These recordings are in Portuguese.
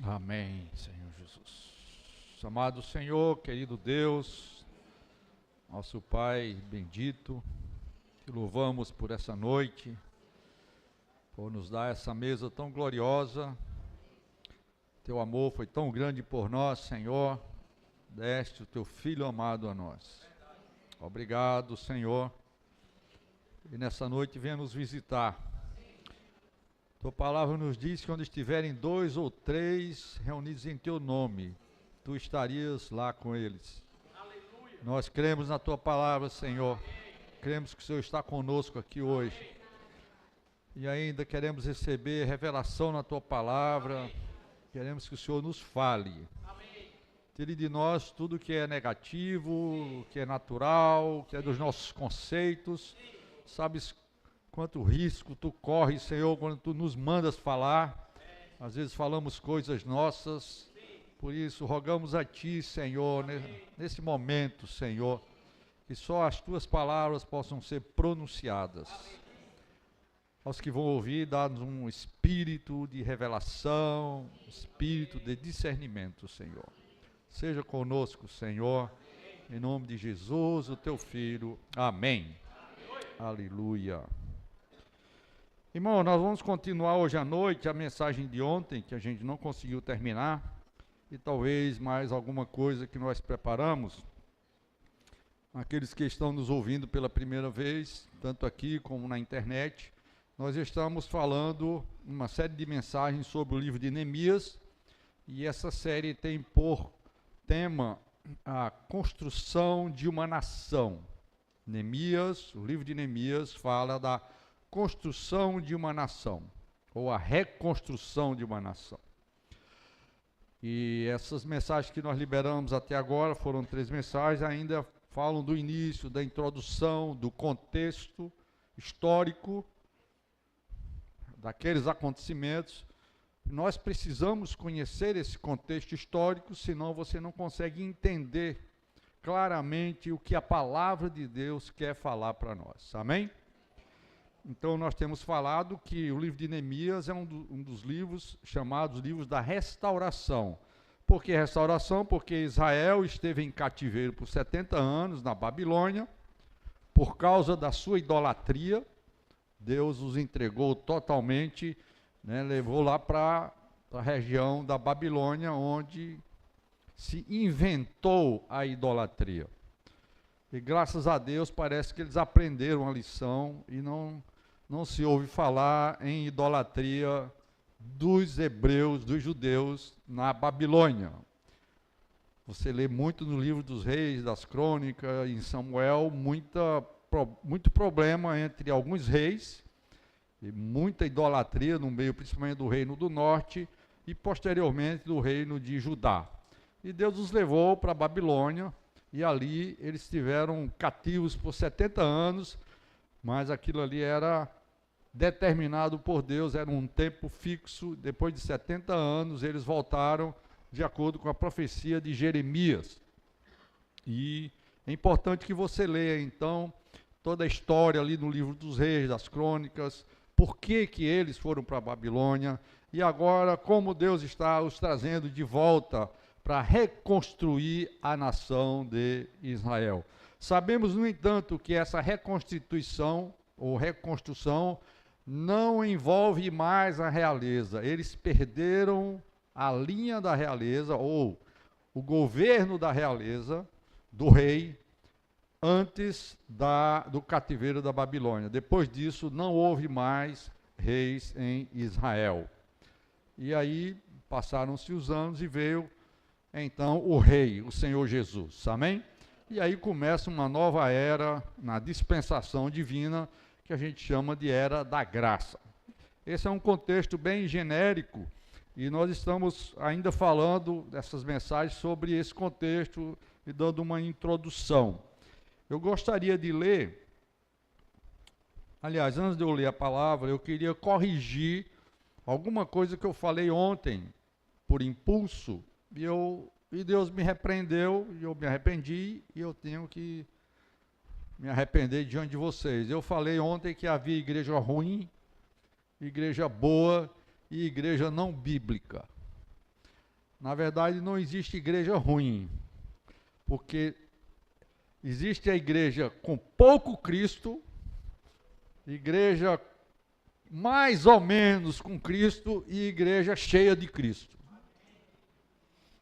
Amém, Senhor Jesus. Amado Senhor, querido Deus, nosso Pai bendito, te louvamos por essa noite, por nos dar essa mesa tão gloriosa. Teu amor foi tão grande por nós, Senhor, deste o teu Filho amado a nós. Obrigado, Senhor, e nessa noite venha nos visitar. Tua palavra nos diz que onde estiverem 2 ou 3 reunidos em teu nome, tu estarias lá com eles. Aleluia. Nós cremos na tua palavra, Senhor. Cremos que o Senhor está conosco aqui hoje. E ainda queremos receber revelação na tua palavra. Queremos que o Senhor nos fale. Tire de nós tudo que é negativo, que é natural, que é dos nossos conceitos. Sabes quanto risco tu corres, Senhor, quando tu nos mandas falar. Às vezes falamos coisas nossas. Por isso, rogamos a ti, Senhor, nesse momento, Senhor, que só as tuas palavras possam ser pronunciadas. Aos que vão ouvir, dá-nos um espírito de revelação, espírito de discernimento, Senhor. Seja conosco, Senhor, em nome de Jesus, o teu Filho. Amém. Aleluia. Irmão, nós vamos continuar hoje à noite a mensagem de ontem, que a gente não conseguiu terminar, e talvez mais alguma coisa que nós preparamos. Aqueles que estão nos ouvindo pela primeira vez, tanto aqui como na internet, nós estamos falando uma série de mensagens sobre o livro de Neemias, e essa série tem por tema a construção de uma nação. Neemias, o livro de Neemias fala da construção de uma nação, ou a reconstrução de uma nação. E essas mensagens que nós liberamos até agora, foram 3 mensagens, ainda falam do início, da introdução, do contexto histórico, daqueles acontecimentos. Nós precisamos conhecer esse contexto histórico, senão você não consegue entender claramente o que a palavra de Deus quer falar para nós. Amém? Então, nós temos falado que o livro de Neemias é um dos livros chamados livros da restauração. Por que restauração? Porque Israel esteve em cativeiro por 70 anos na Babilônia, por causa da sua idolatria. Deus os entregou totalmente, levou lá para a região da Babilônia, onde se inventou a idolatria. E graças a Deus parece que eles aprenderam a lição e não se ouve falar em idolatria dos hebreus, dos judeus na Babilônia. Você lê muito no livro dos reis, das crônicas, em Samuel, muito problema entre alguns reis, e muita idolatria no meio, principalmente do reino do norte, e posteriormente do reino de Judá. E Deus os levou para a Babilônia, e ali eles estiveram cativos por 70 anos, mas aquilo ali era determinado por Deus, era um tempo fixo. Depois de 70 anos, eles voltaram de acordo com a profecia de Jeremias. E é importante que você leia, então, toda a história ali no livro dos reis, das crônicas, por que eles foram para a Babilônia, e agora como Deus está os trazendo de volta para reconstruir a nação de Israel. Sabemos, no entanto, que essa reconstituição ou reconstrução não envolve mais a realeza. Eles perderam a linha da realeza, ou o governo da realeza, do rei, antes do cativeiro da Babilônia. Depois disso, não houve mais reis em Israel. E aí, passaram-se os anos e veio, então, o rei, o Senhor Jesus. Amém? E aí começa uma nova era na dispensação divina, que a gente chama de era da graça. Esse é um contexto bem genérico, e nós estamos ainda falando dessas mensagens sobre esse contexto e dando uma introdução. Eu gostaria de ler, aliás, antes de eu ler a palavra, eu queria corrigir alguma coisa que eu falei ontem, por impulso, e Deus me repreendeu, e eu me arrependi, e eu tenho que me arrepender diante de vocês. Eu falei ontem que havia igreja ruim, igreja boa e igreja não bíblica. Na verdade, não existe igreja ruim, porque existe a igreja com pouco Cristo, igreja mais ou menos com Cristo e igreja cheia de Cristo.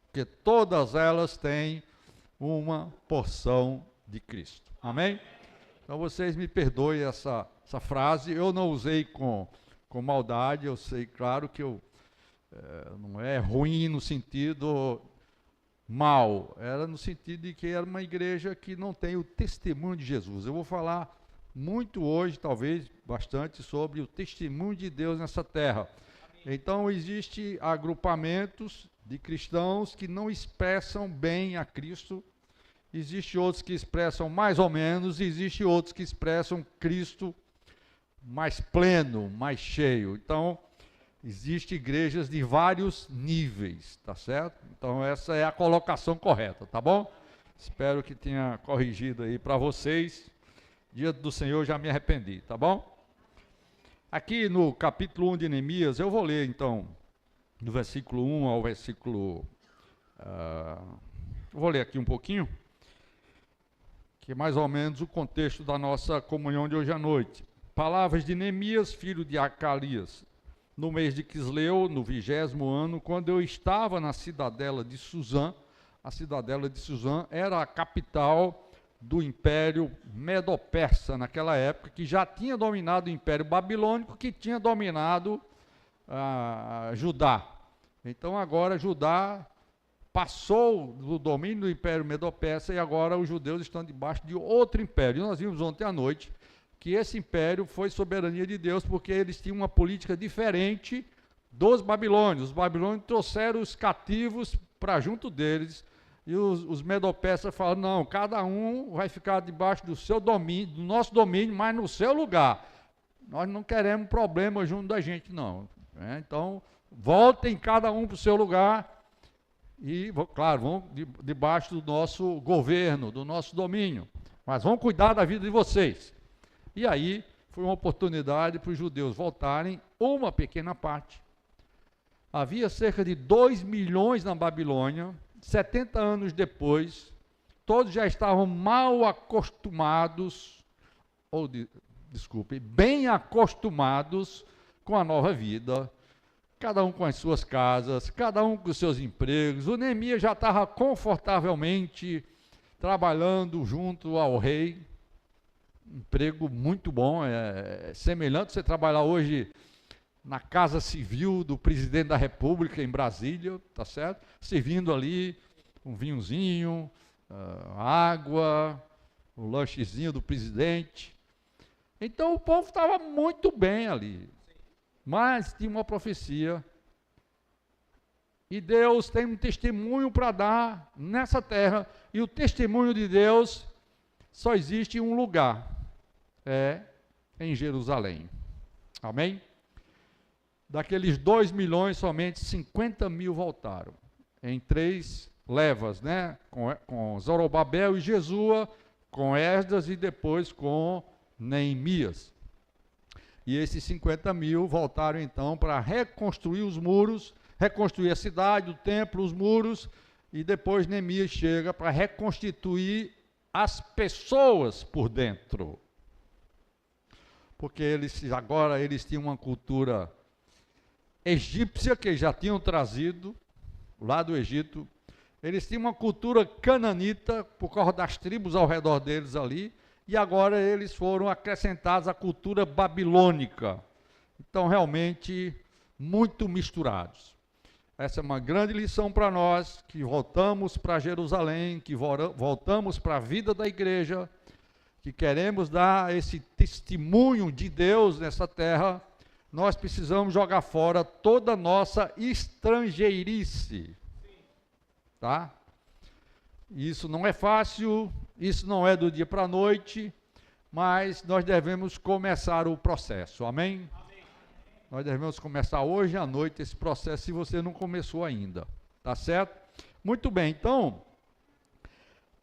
Porque todas elas têm uma porção de Cristo. Amém? Então vocês me perdoem essa frase, eu não usei com maldade, eu sei, claro que não é ruim no sentido mal, era no sentido de que era uma igreja que não tem o testemunho de Jesus. Eu vou falar muito hoje, talvez bastante, sobre o testemunho de Deus nessa terra. Então, existem agrupamentos de cristãos que não expressam bem a Cristo, existem outros que expressam mais ou menos, existem outros que expressam Cristo mais pleno, mais cheio. Então, existem igrejas de vários níveis, tá certo? Então, essa é a colocação correta, tá bom? Espero que tenha corrigido aí para vocês. Diante do Senhor já me arrependi, tá bom? Aqui no capítulo 1 de Neemias, eu vou ler então, do versículo 1 ao versículo... vou ler aqui um pouquinho, que é mais ou menos o contexto da nossa comunhão de hoje à noite. Palavras de Neemias, filho de Acalias, no mês de Quisleu, no 20º ano, quando eu estava na cidadela de Suzã. A cidadela de Suzã era a capital do Império Medo-Persa naquela época, que já tinha dominado o Império Babilônico, que tinha dominado Judá. Então agora Judá passou do domínio do Império Medo-Persa e agora os judeus estão debaixo de outro império. E nós vimos ontem à noite que esse império foi soberania de Deus, porque eles tinham uma política diferente dos babilônios. Os babilônios trouxeram os cativos para junto deles, e os medo-persas falaram, não, cada um vai ficar debaixo do seu domínio, do nosso domínio, mas no seu lugar. Nós não queremos problema junto da gente, não. Então, voltem cada um para o seu lugar e, claro, vão debaixo do nosso governo, do nosso domínio. Mas vão cuidar da vida de vocês. E aí, foi uma oportunidade para os judeus voltarem, uma pequena parte. Havia cerca de 2 milhões na Babilônia. 70 anos depois, todos já estavam mal acostumados, bem acostumados com a nova vida, cada um com as suas casas, cada um com os seus empregos. O Neemias já estava confortavelmente trabalhando junto ao rei, emprego muito bom, é semelhante a você trabalhar hoje na Casa Civil do Presidente da República, em Brasília, tá certo? Servindo ali um vinhozinho, água, o lanchezinho do presidente. Então o povo estava muito bem ali. Mas tinha uma profecia. E Deus tem um testemunho para dar nessa terra. E o testemunho de Deus só existe em um lugar. É em Jerusalém. Amém? Daqueles 2 milhões, somente 50 mil voltaram, em 3 levas, né? Com Zorobabel e Jesua, com Esdras e depois com Neemias. E esses 50 mil voltaram então para reconstruir os muros, reconstruir a cidade, o templo, os muros, e depois Neemias chega para reconstituir as pessoas por dentro. Porque agora eles tinham uma cultura egípcia, que já tinham trazido lá do Egito. Eles tinham uma cultura cananita, por causa das tribos ao redor deles ali, e agora eles foram acrescentados à cultura babilônica. Então, realmente, muito misturados. Essa é uma grande lição para nós, que voltamos para Jerusalém, que voltamos para a vida da igreja, que queremos dar esse testemunho de Deus nessa terra. Nós precisamos jogar fora toda a nossa estrangeirice, tá? Isso não é fácil, isso não é do dia para a noite, mas nós devemos começar o processo, amém? Amém? Nós devemos começar hoje à noite esse processo, se você não começou ainda, tá certo? Muito bem, então,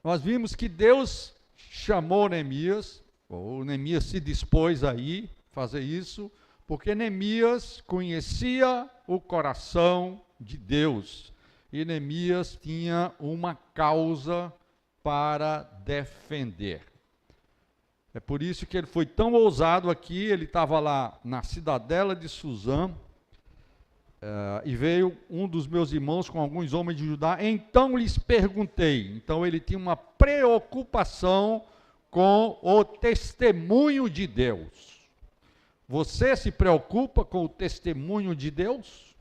nós vimos que Deus chamou Neemias, ou Neemias se dispôs a ir fazer isso, porque Neemias conhecia o coração de Deus. e Neemias tinha uma causa para defender. É por isso que ele foi tão ousado aqui. Ele estava lá na cidadela de Suzã, e veio um dos meus irmãos com alguns homens de Judá, então lhes perguntei. Então ele tinha uma preocupação com o testemunho de Deus. Você se preocupa com o testemunho de Deus?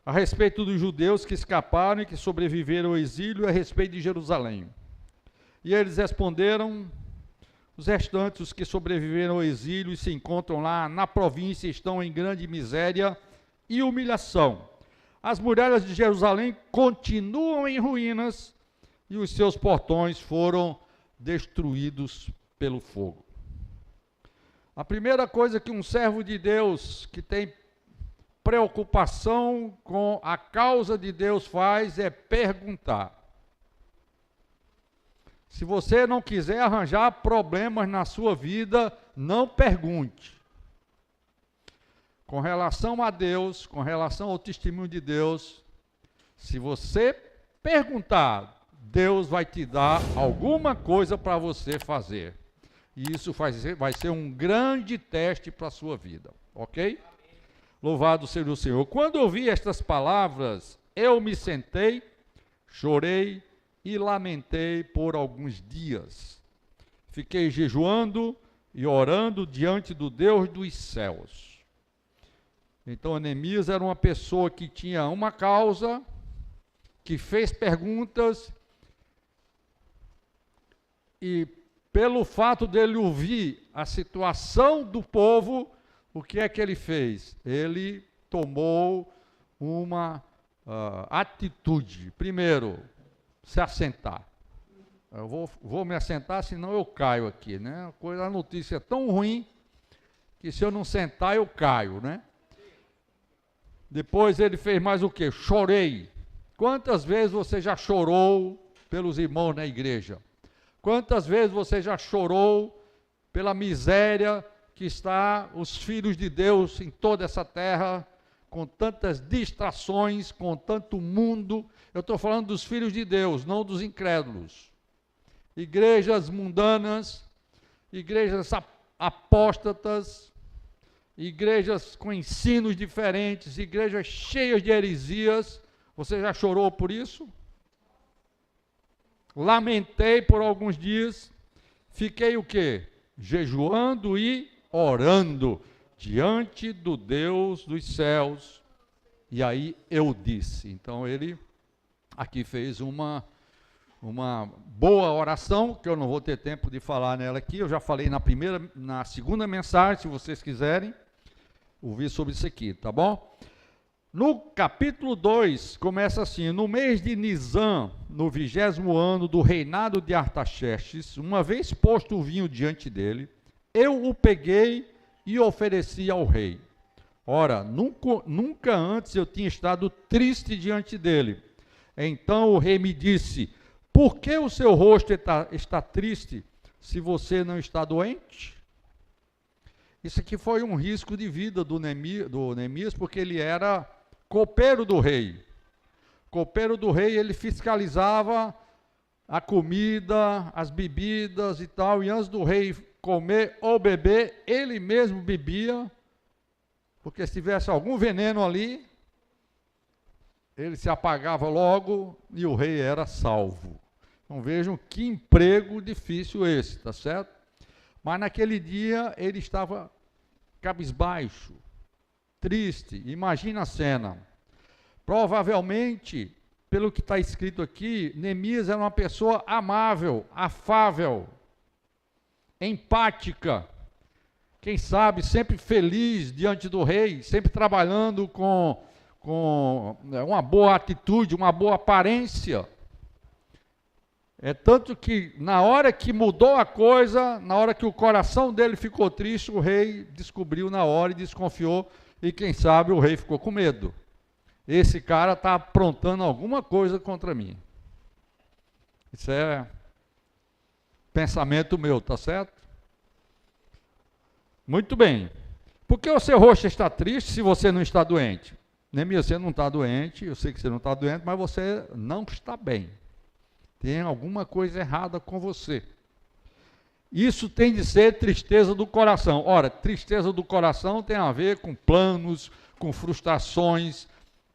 A respeito dos judeus que escaparam e que sobreviveram ao exílio, a respeito de Jerusalém. E eles responderam: os restantes, os que sobreviveram ao exílio e se encontram lá na província, estão em grande miséria e humilhação. As muralhas de Jerusalém continuam em ruínas e os seus portões foram destruídos pelo fogo. A primeira coisa que um servo de Deus que tem preocupação com a causa de Deus faz é perguntar. Se você não quiser arranjar problemas na sua vida, não pergunte. Com relação a Deus, com relação ao testemunho de Deus, se você perguntar, Deus vai te dar alguma coisa para você fazer. E isso vai ser um grande teste para a sua vida, ok? Louvado seja o Senhor. Quando ouvi estas palavras, eu me sentei, chorei e lamentei por alguns dias. Fiquei jejuando e orando diante do Deus dos céus. Então, Neemias era uma pessoa que tinha uma causa, que fez perguntas, e pelo fato dele ouvir a situação do povo, o que é que ele fez? Ele tomou uma atitude. Primeiro, se assentar. Eu vou me assentar, senão eu caio aqui, né? A notícia é tão ruim que se eu não sentar eu caio, né? Depois ele fez mais o quê? Chorei. Quantas vezes você já chorou pelos irmãos na igreja? Quantas vezes você já chorou pela miséria que está os filhos de Deus em toda essa terra, com tantas distrações, com tanto mundo? Eu estou falando dos filhos de Deus, não dos incrédulos. Igrejas mundanas, igrejas apóstatas, igrejas com ensinos diferentes, igrejas cheias de heresias. Você já chorou por isso? Lamentei por alguns dias, fiquei o quê? Jejuando e orando diante do Deus dos céus. E aí eu disse. Então ele aqui fez uma boa oração, que eu não vou ter tempo de falar nela aqui. Eu já falei na segunda mensagem, se vocês quiserem ouvir sobre isso aqui, tá bom? No capítulo 2, começa assim: no mês de Nisan, no 20º ano do reinado de Artaxerxes, uma vez posto o vinho diante dele, eu o peguei e ofereci ao rei. Ora, nunca antes eu tinha estado triste diante dele. Então o rei me disse: por que o seu rosto está triste, se você não está doente? Isso aqui foi um risco de vida do Neemias, porque ele era copeiro do rei. Copeiro do rei, ele fiscalizava a comida, as bebidas e tal, e antes do rei comer ou beber, ele mesmo bebia, porque se tivesse algum veneno ali, ele se apagava logo e o rei era salvo. Então vejam que emprego difícil esse, tá certo? Mas naquele dia ele estava cabisbaixo, triste. Imagina a cena. Provavelmente, pelo que está escrito aqui, Neemias era uma pessoa amável, afável, empática. Quem sabe sempre feliz diante do rei, sempre trabalhando com uma boa atitude, uma boa aparência. É tanto que na hora que mudou a coisa, na hora que o coração dele ficou triste, o rei descobriu na hora e desconfiou, e quem sabe o rei ficou com medo. Esse cara está aprontando alguma coisa contra mim. Isso é pensamento meu, tá certo? Muito bem. Por que o seu rosto está triste se você não está doente? Neemias, você não está doente, eu sei que você não está doente, mas você não está bem. Tem alguma coisa errada com você. Isso tem de ser tristeza do coração. Ora, tristeza do coração tem a ver com planos, com frustrações,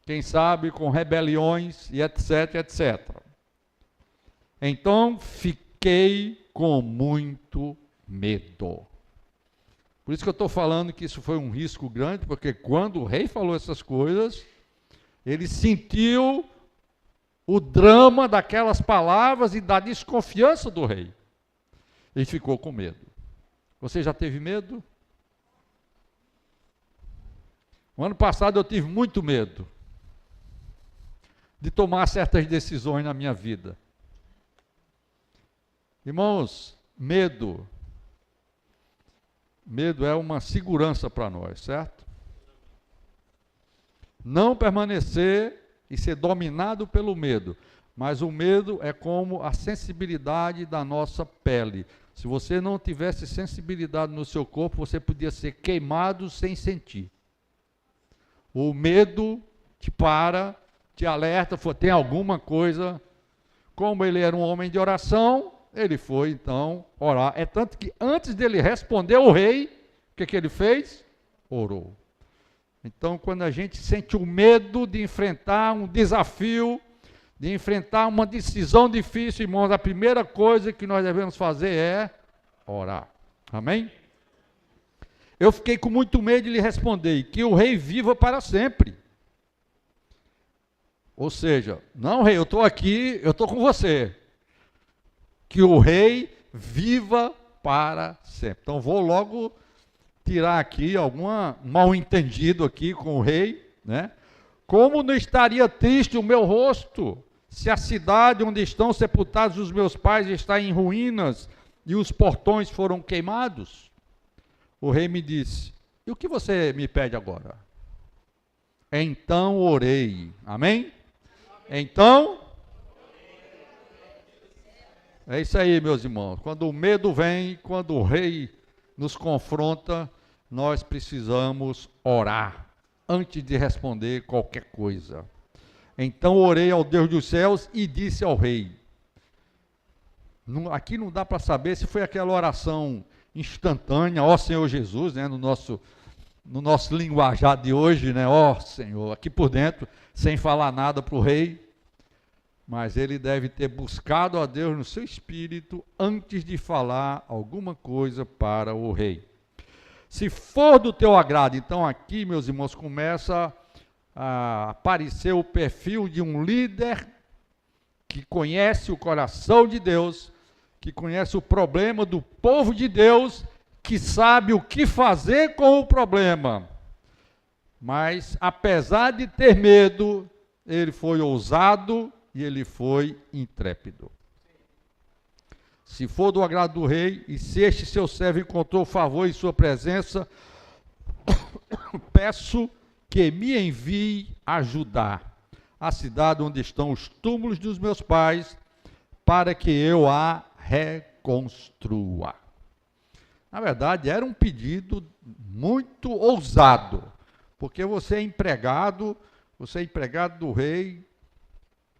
quem sabe com rebeliões e etc, etc. Então, fiquei com muito medo. Por isso que eu estou falando que isso foi um risco grande, porque quando o rei falou essas coisas, ele sentiu o drama daquelas palavras e da desconfiança do rei. Ele ficou com medo. Você já teve medo? O ano passado eu tive muito medo de tomar certas decisões na minha vida. Irmãos, medo é uma segurança para nós, certo? Não permanecer e ser dominado pelo medo, mas o medo é como a sensibilidade da nossa pele. Se você não tivesse sensibilidade no seu corpo, você podia ser queimado sem sentir. O medo te para, te alerta, tem alguma coisa. Como ele era um homem de oração, ele foi então orar. É tanto que antes dele responder ao rei, o que ele fez? Orou. Então, quando a gente sente o medo de enfrentar um desafio, de enfrentar uma decisão difícil, irmãos, a primeira coisa que nós devemos fazer é orar. Amém? Eu fiquei com muito medo de lhe responder, que o rei viva para sempre. Ou seja, não, rei, eu estou aqui, eu estou com você. Que o rei viva para sempre. Então, vou logo tirar aqui algum mal entendido aqui com o rei, né? Como não estaria triste o meu rosto, se a cidade onde estão sepultados os meus pais está em ruínas e os portões foram queimados? O rei me disse, e o que você me pede agora? Então orei, amém? Então, é isso aí, meus irmãos. Quando o medo vem, quando o rei nos confronta, nós precisamos orar antes de responder qualquer coisa. Então orei ao Deus dos céus e disse ao rei. Aqui não dá para saber se foi aquela oração instantânea, ó Senhor Jesus, né, no nosso linguajar de hoje, né, ó Senhor, aqui por dentro, sem falar nada para o rei. Mas ele deve ter buscado a Deus no seu espírito antes de falar alguma coisa para o rei. Se for do teu agrado, então aqui, meus irmãos, começa a aparecer o perfil de um líder que conhece o coração de Deus, que conhece o problema do povo de Deus, que sabe o que fazer com o problema. Mas, apesar de ter medo, ele foi ousado e ele foi intrépido. Se for do agrado do rei, e se este seu servo encontrou favor em sua presença, peço que me envie ajudar a cidade onde estão os túmulos dos meus pais, para que eu a reconstrua. Na verdade, era um pedido muito ousado, porque você é empregado do rei,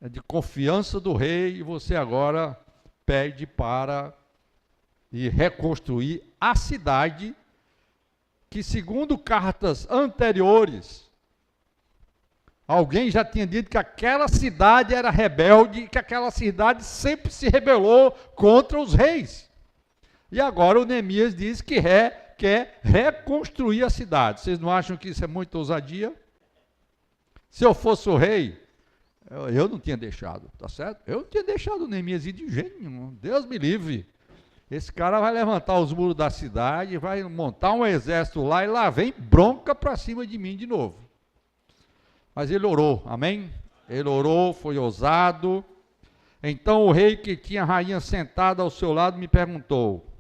é de confiança do rei, e você agora pede para ir reconstruir a cidade, que segundo cartas anteriores, alguém já tinha dito que aquela cidade era rebelde, e que aquela cidade sempre se rebelou contra os reis. E agora o Neemias diz que quer reconstruir a cidade. Vocês não acham que isso é muita ousadia? Se eu fosse o rei, eu não tinha deixado, tá certo? Eu não tinha deixado o Neemias ir de jeito nenhum. Deus me livre. Esse cara vai levantar os muros da cidade, vai montar um exército lá e lá vem bronca para cima de mim de novo. Mas ele orou, amém? Ele orou, foi ousado. Então o rei, que tinha a rainha sentada ao seu lado, me perguntou.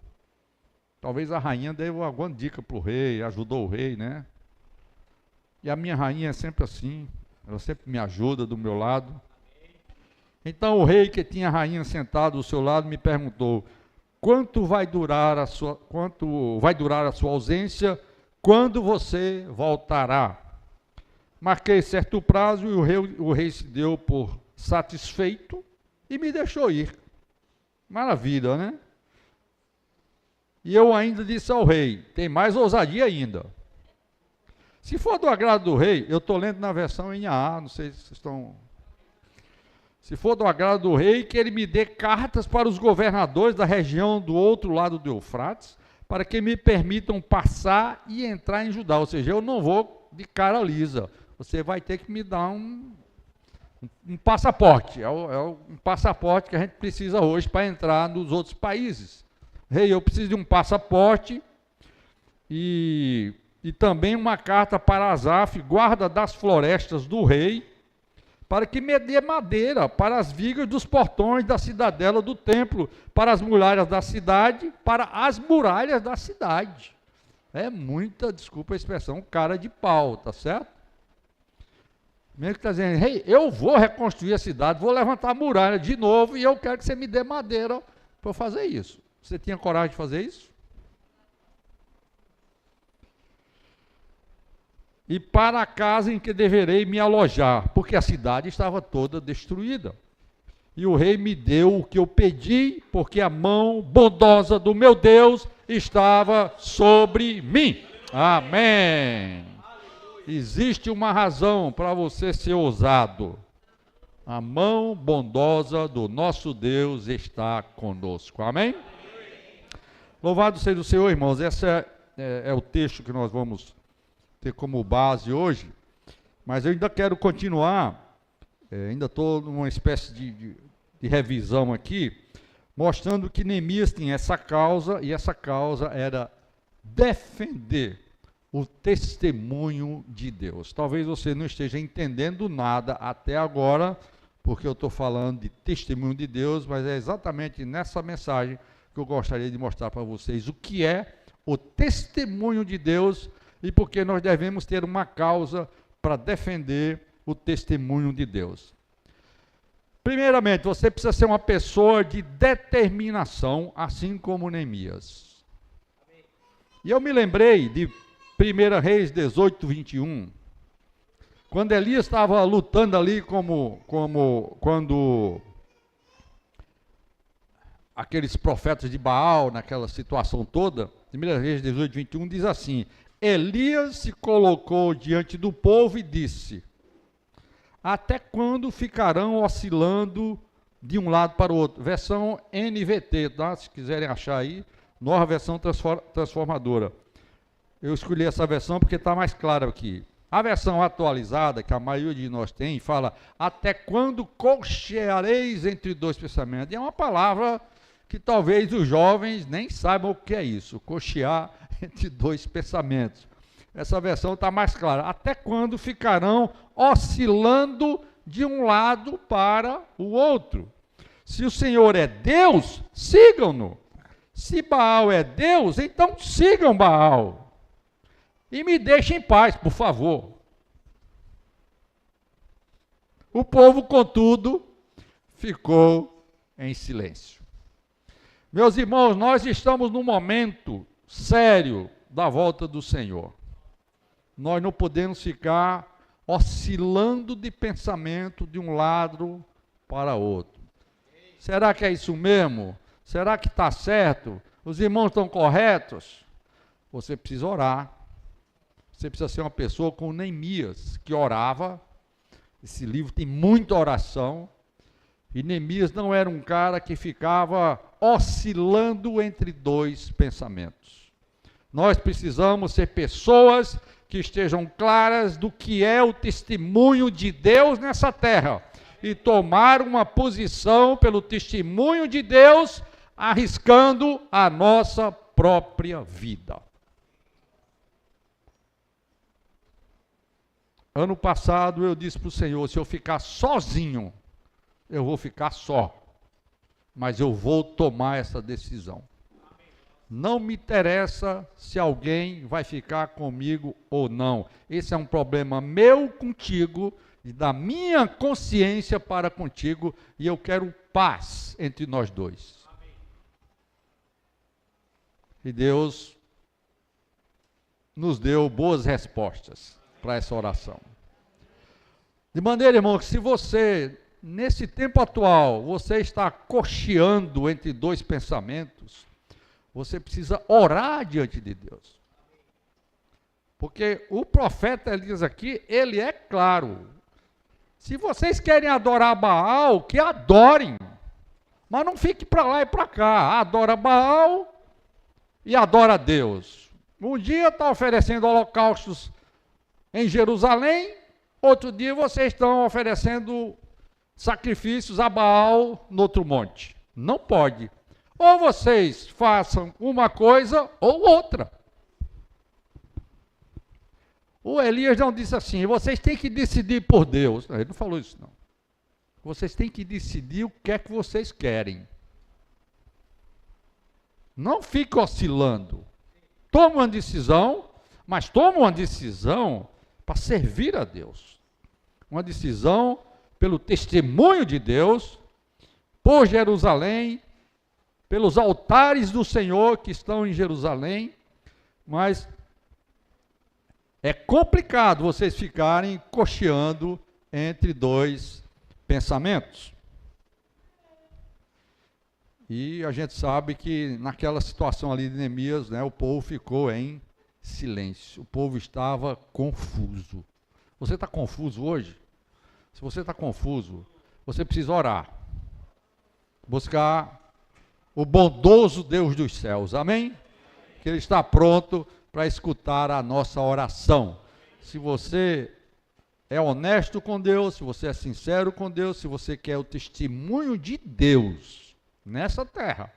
Talvez a rainha deu alguma dica para o rei, ajudou o rei, né? E a minha rainha é sempre assim. Ela sempre me ajuda do meu lado. Então o rei, que tinha a rainha sentada ao seu lado, me perguntou: quanto vai durar a sua ausência? quando você voltará? Marquei certo prazo e o rei se deu por satisfeito e me deixou ir. Maravilha, né? E eu ainda disse ao rei, tem mais ousadia ainda. Se for do agrado do rei, eu estou lendo na versão NAA, não sei se vocês estão... Se for do agrado do rei, que ele me dê cartas para os governadores da região do outro lado do Eufrates, para que me permitam passar e entrar em Judá. Ou seja, eu não vou de cara lisa. Você vai ter que me dar um passaporte. É um passaporte que a gente precisa hoje para entrar nos outros países. Rei, eu preciso de um passaporte e também uma carta para Asaf, guarda das florestas do rei, para que me dê madeira para as vigas dos portões da cidadela do templo, para as muralhas da cidade, para as muralhas da cidade. É muita, desculpa a expressão, cara de pau, tá certo? Mesmo que está dizendo, hey, eu vou reconstruir a cidade, vou levantar a muralha de novo e eu quero que você me dê madeira para eu fazer isso. Você tinha coragem de fazer isso? E para a casa em que deverei me alojar, porque a cidade estava toda destruída. E o rei me deu o que eu pedi, porque a mão bondosa do meu Deus estava sobre mim. Amém. Existe uma razão para você ser ousado. A mão bondosa do nosso Deus está conosco. Amém? Louvado seja o Senhor, irmãos. Esse é o texto que nós vamos ter como base hoje, mas eu ainda quero continuar, ainda estou numa espécie de revisão aqui, mostrando que Neemias tinha essa causa, e essa causa era defender o testemunho de Deus. Talvez você não esteja entendendo nada até agora, porque eu estou falando de testemunho de Deus, mas é exatamente nessa mensagem que eu gostaria de mostrar para vocês o que é o testemunho de Deus, e porque nós devemos ter uma causa para defender o testemunho de Deus. Primeiramente, você precisa ser uma pessoa de determinação, assim como Neemias. E eu me lembrei de 1 Reis 18, 21, quando Elias estava lutando ali quando aqueles profetas de Baal, naquela situação toda, 1 Reis 18, 21, diz assim, Elias se colocou diante do povo e disse, até quando ficarão oscilando de um lado para o outro? Versão NVT, tá? Se quiserem achar aí, nova versão transformadora. Eu escolhi essa versão porque está mais clara aqui. A versão atualizada, que a maioria de nós tem, fala, até quando cocheareis entre dois pensamentos? E é uma palavra que talvez os jovens nem saibam o que é isso, cochear entre dois pensamentos. Essa versão está mais clara. Até quando ficarão oscilando de um lado para o outro? Se o Senhor é Deus, sigam-no. Se Baal é Deus, então sigam Baal. E me deixem em paz, por favor. O povo, contudo, ficou em silêncio. Meus irmãos, nós estamos num momento sério da volta do Senhor. Nós não podemos ficar oscilando de pensamento de um lado para outro. Será que é isso mesmo? Será que está certo? Os irmãos estão corretos? Você precisa orar. Você precisa ser uma pessoa como Neemias, que orava. Esse livro tem muita oração. E Neemias não era um cara que ficava oscilando entre dois pensamentos. Nós precisamos ser pessoas que estejam claras do que é o testemunho de Deus nessa terra e tomar uma posição pelo testemunho de Deus, arriscando a nossa própria vida. Ano passado eu disse para o Senhor, se eu ficar sozinho, eu vou ficar só, mas eu vou tomar essa decisão. Não me interessa se alguém vai ficar comigo ou não. Esse é um problema meu contigo e da minha consciência para contigo, e eu quero paz entre nós dois. E Deus nos deu boas respostas para essa oração. De maneira, irmão, que se você, nesse tempo atual, você está cocheando entre dois pensamentos, você precisa orar diante de Deus. Porque o profeta Elias aqui, ele é claro. Se vocês querem adorar Baal, que adorem. Mas não fique para lá e para cá. Adora Baal e adora Deus. Um dia está oferecendo holocaustos em Jerusalém, outro dia vocês estão oferecendo sacrifícios a Baal no outro monte. Não pode. Ou vocês façam uma coisa ou outra. O Elias não disse assim, vocês têm que decidir por Deus. Ele não falou isso, não. Vocês têm que decidir o que é que vocês querem. Não fique oscilando. Toma uma decisão, mas toma uma decisão para servir a Deus. Uma decisão pelo testemunho de Deus, por Jerusalém, pelos altares do Senhor que estão em Jerusalém, mas é complicado vocês ficarem cocheando entre dois pensamentos. E a gente sabe que naquela situação ali de Neemias, né, o povo ficou em silêncio. O povo estava confuso. Você está confuso hoje? Se você está confuso, você precisa orar. Buscar o bondoso Deus dos céus. Amém? Que Ele está pronto para escutar a nossa oração. Se você é honesto com Deus, se você é sincero com Deus, se você quer o testemunho de Deus nessa terra,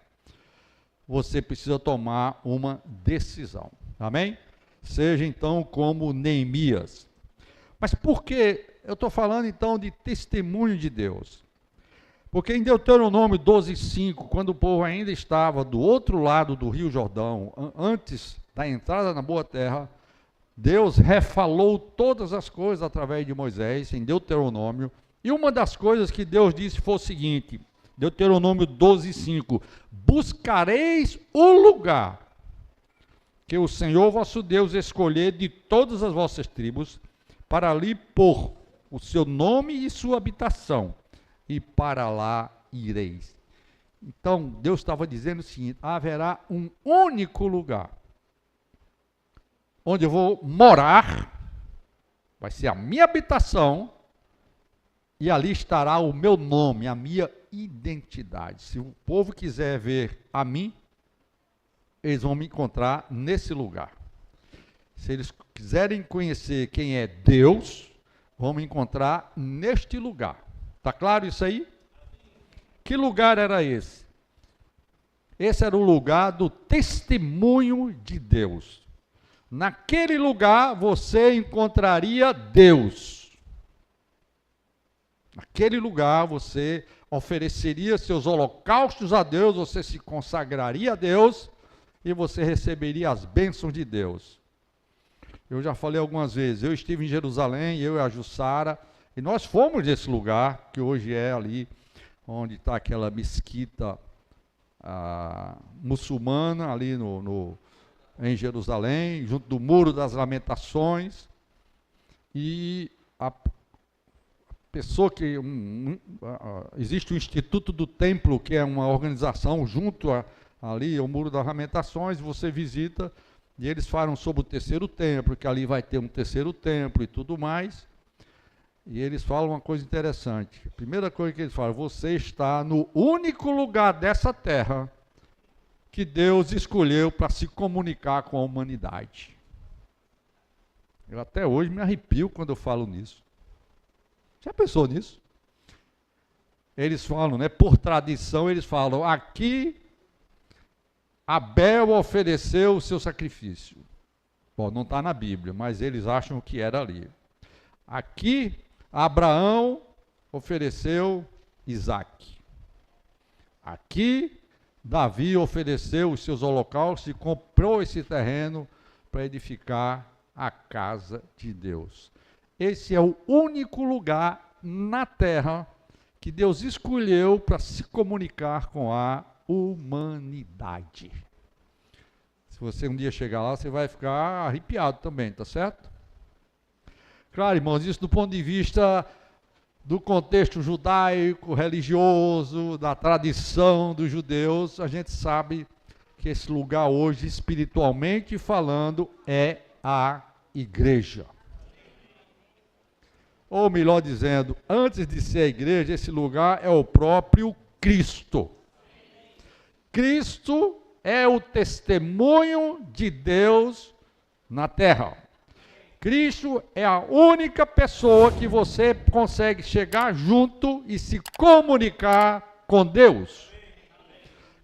você precisa tomar uma decisão. Amém? Seja então como Neemias. Mas por que eu estou falando então de testemunho de Deus? Porque em Deuteronômio 12:5, quando o povo ainda estava do outro lado do Rio Jordão, antes da entrada na boa terra, Deus refalou todas as coisas através de Moisés, em Deuteronômio, e uma das coisas que Deus disse foi o seguinte, Deuteronômio 12:5, buscareis o lugar que o Senhor vosso Deus escolher de todas as vossas tribos, para ali pôr o seu nome e sua habitação, e para lá ireis. Então, Deus estava dizendo o seguinte, haverá um único lugar, onde eu vou morar, vai ser a minha habitação, e ali estará o meu nome, a minha identidade. Se o povo quiser ver a mim, eles vão me encontrar nesse lugar. Se eles quiserem conhecer quem é Deus, vão me encontrar neste lugar. Está claro isso aí? Que lugar era esse? Esse era o lugar do testemunho de Deus. Naquele lugar você encontraria Deus. Naquele lugar você ofereceria seus holocaustos a Deus, você se consagraria a Deus e você receberia as bênçãos de Deus. Eu já falei algumas vezes, eu estive em Jerusalém, eu e a Jussara, e nós fomos nesse lugar, que hoje é ali, onde está aquela mesquita muçulmana, ali em Jerusalém, junto do Muro das Lamentações, e a pessoa que... existe o Instituto do Templo, que é uma organização junto ali ao Muro das Lamentações, você visita, e eles falam sobre o terceiro templo, que ali vai ter um terceiro templo e tudo mais, e eles falam uma coisa interessante. A primeira coisa que eles falam, você está no único lugar dessa terra que Deus escolheu para se comunicar com a humanidade. Eu até hoje me arrepio quando eu falo nisso. Já pensou nisso? Eles falam, né, por tradição, eles falam, aqui Abel ofereceu o seu sacrifício. Bom, não está na Bíblia, mas eles acham que era ali. Aqui Abraão ofereceu Isaque. Aqui Davi ofereceu os seus holocaustos e comprou esse terreno para edificar a casa de Deus. Esse é o único lugar na terra que Deus escolheu para se comunicar com a humanidade. Se você um dia chegar lá, você vai ficar arrepiado também, tá certo? Claro, irmãos, isso do ponto de vista do contexto judaico, religioso, da tradição dos judeus, a gente sabe que esse lugar hoje, espiritualmente falando, é a igreja. Ou melhor dizendo, antes de ser a igreja, esse lugar é o próprio Cristo. Cristo é o testemunho de Deus na terra. Cristo é a única pessoa que você consegue chegar junto e se comunicar com Deus.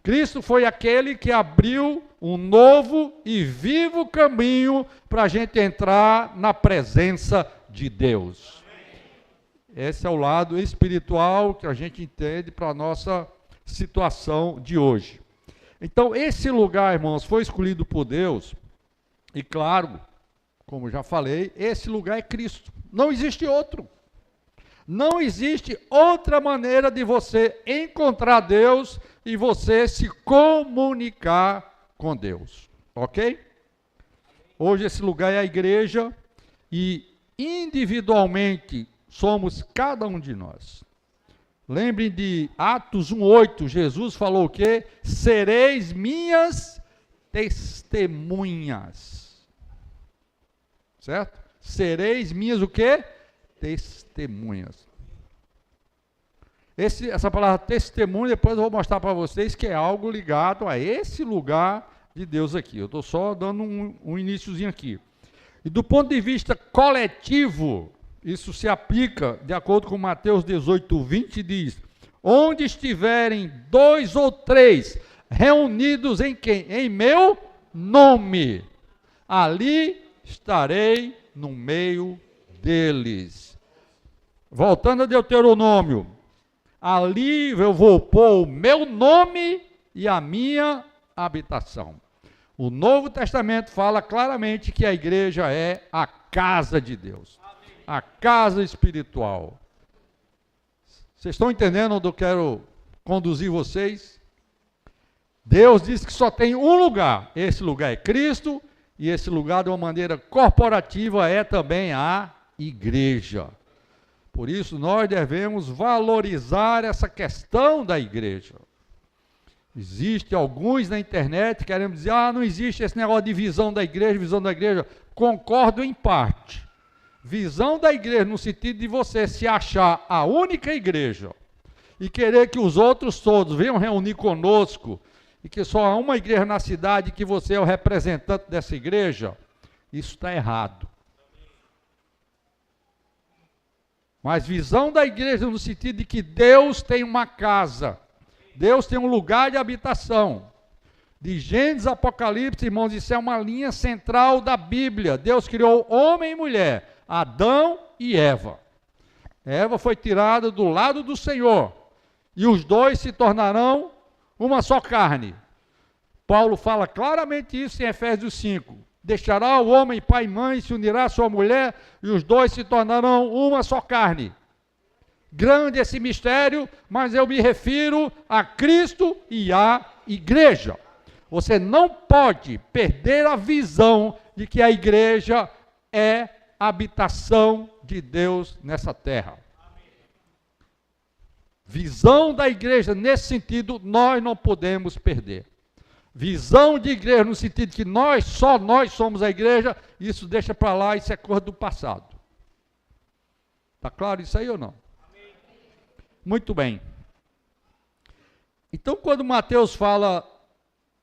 Cristo foi aquele que abriu um novo e vivo caminho para a gente entrar na presença de Deus. Esse é o lado espiritual que a gente entende para a nossa situação de hoje. Então, esse lugar, irmãos, foi escolhido por Deus, e claro, como já falei, esse lugar é Cristo. Não existe outro. Não existe outra maneira de você encontrar Deus e você se comunicar com Deus. Ok? Hoje esse lugar é a igreja e individualmente somos cada um de nós. Lembrem de Atos 1:8, Jesus falou o quê? Sereis minhas testemunhas. Certo? Sereis minhas o quê? Testemunhas. Essa palavra testemunha, depois eu vou mostrar para vocês que é algo ligado a esse lugar de Deus aqui. Eu estou só dando um iniciozinho aqui. E do ponto de vista coletivo, isso se aplica, de acordo com Mateus 18:20, diz: onde estiverem 2 ou 3 reunidos em quem? Em meu nome, ali estarei no meio deles. Voltando a Deuteronômio, ali eu vou pôr o meu nome e a minha habitação. O Novo Testamento fala claramente que a igreja é a casa de Deus, a casa espiritual. Vocês estão entendendo onde eu quero conduzir vocês? Deus diz que só tem um lugar, esse lugar é Cristo, e esse lugar de uma maneira corporativa é também a igreja. Por isso nós devemos valorizar essa questão da igreja. Existem alguns na internet querendo dizer, não existe esse negócio de visão da igreja, visão da igreja. Concordo em parte. Visão da igreja no sentido de você se achar a única igreja e querer que os outros todos venham reunir conosco e que só há uma igreja na cidade que você é o representante dessa igreja, isso está errado. Mas visão da igreja no sentido de que Deus tem uma casa, Deus tem um lugar de habitação. De Gênesis a Apocalipse, irmãos, isso é uma linha central da Bíblia. Deus criou homem e mulher, Adão e Eva. Eva foi tirada do lado do Senhor, e os dois se tornarão uma só carne. Paulo fala claramente isso em Efésios 5. Deixará o homem pai e mãe, se unirá à sua mulher, e os dois se tornarão uma só carne. Grande esse mistério, mas eu me refiro a Cristo e à igreja. Você não pode perder a visão de que a igreja é a habitação de Deus nessa terra. Visão da igreja nesse sentido, nós não podemos perder. Visão de igreja no sentido que só nós somos a igreja, isso deixa para lá, isso é coisa do passado. Está claro isso aí ou não? Amém. Muito bem. Então, quando Mateus fala,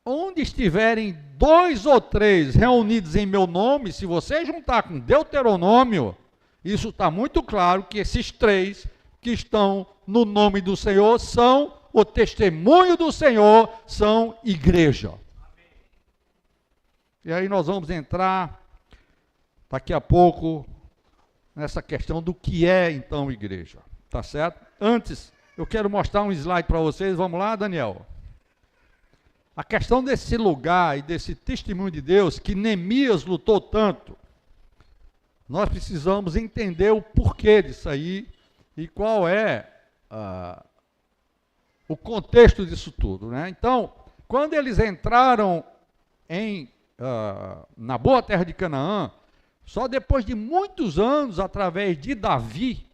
onde estiverem 2 ou 3 reunidos em meu nome, se você juntar com Deuteronômio, isso está muito claro que esses 3 que estão no nome do Senhor são o testemunho do Senhor, são igreja. Amém. E aí nós vamos entrar daqui a pouco nessa questão do que é então igreja, tá certo? Antes, eu quero mostrar um slide para vocês, vamos lá, Daniel? A questão desse lugar e desse testemunho de Deus, que Neemias lutou tanto, nós precisamos entender o porquê disso aí e qual é o contexto disso tudo, né? Então, quando eles entraram na boa terra de Canaã, só depois de muitos anos, através de Davi,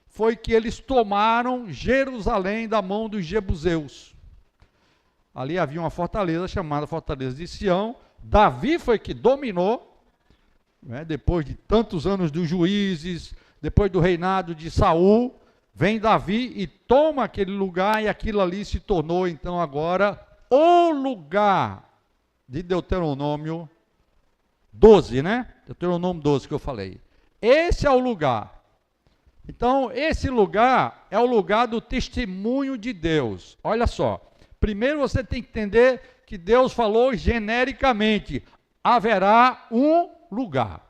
foi que eles tomaram Jerusalém da mão dos jebuseus. Ali havia uma fortaleza chamada Fortaleza de Sião. Davi foi que dominou, né, depois de tantos anos dos juízes, depois do reinado de Saul, vem Davi e toma aquele lugar, e aquilo ali se tornou então agora o lugar de Deuteronômio 12, né? Deuteronômio 12 que eu falei. Esse é o lugar. Então, esse lugar é o lugar do testemunho de Deus. Olha só, primeiro você tem que entender que Deus falou genericamente, haverá um lugar.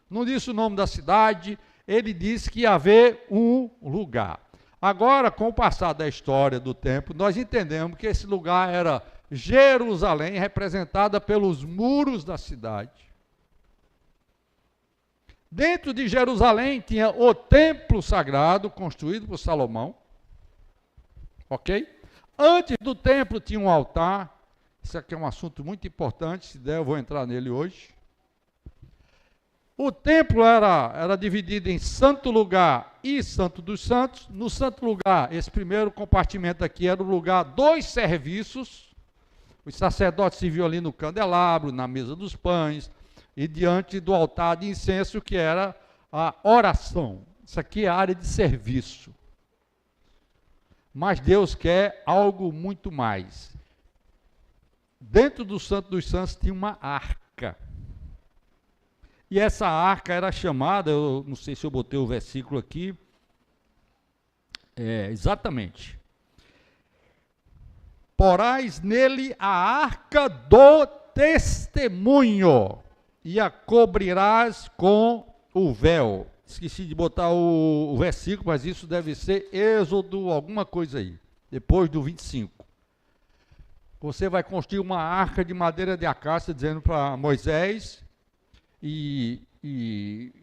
Não disse o nome da cidade, ele disse que ia haver um lugar. Agora, com o passar da história do tempo, nós entendemos que esse lugar era Jerusalém, representada pelos muros da cidade. Dentro de Jerusalém tinha o templo sagrado, construído por Salomão. Ok? Antes do templo tinha um altar. Isso aqui é um assunto muito importante, se der eu vou entrar nele hoje. O templo era dividido em santo lugar e santo dos santos. No santo lugar, esse primeiro compartimento aqui era o lugar dos serviços. Os sacerdotes se viam ali no candelabro, na mesa dos pães, e diante do altar de incenso, que era a oração. Isso aqui é a área de serviço. Mas Deus quer algo muito mais. Dentro do Santo dos Santos tinha uma arca. E essa arca era chamada, eu não sei se eu botei o versículo aqui, exatamente. Porás nele a arca do testemunho, e a cobrirás com o véu. Esqueci de botar o versículo, mas isso deve ser Êxodo, alguma coisa aí, depois do 25. Você vai construir uma arca de madeira de acácia, dizendo para Moisés, e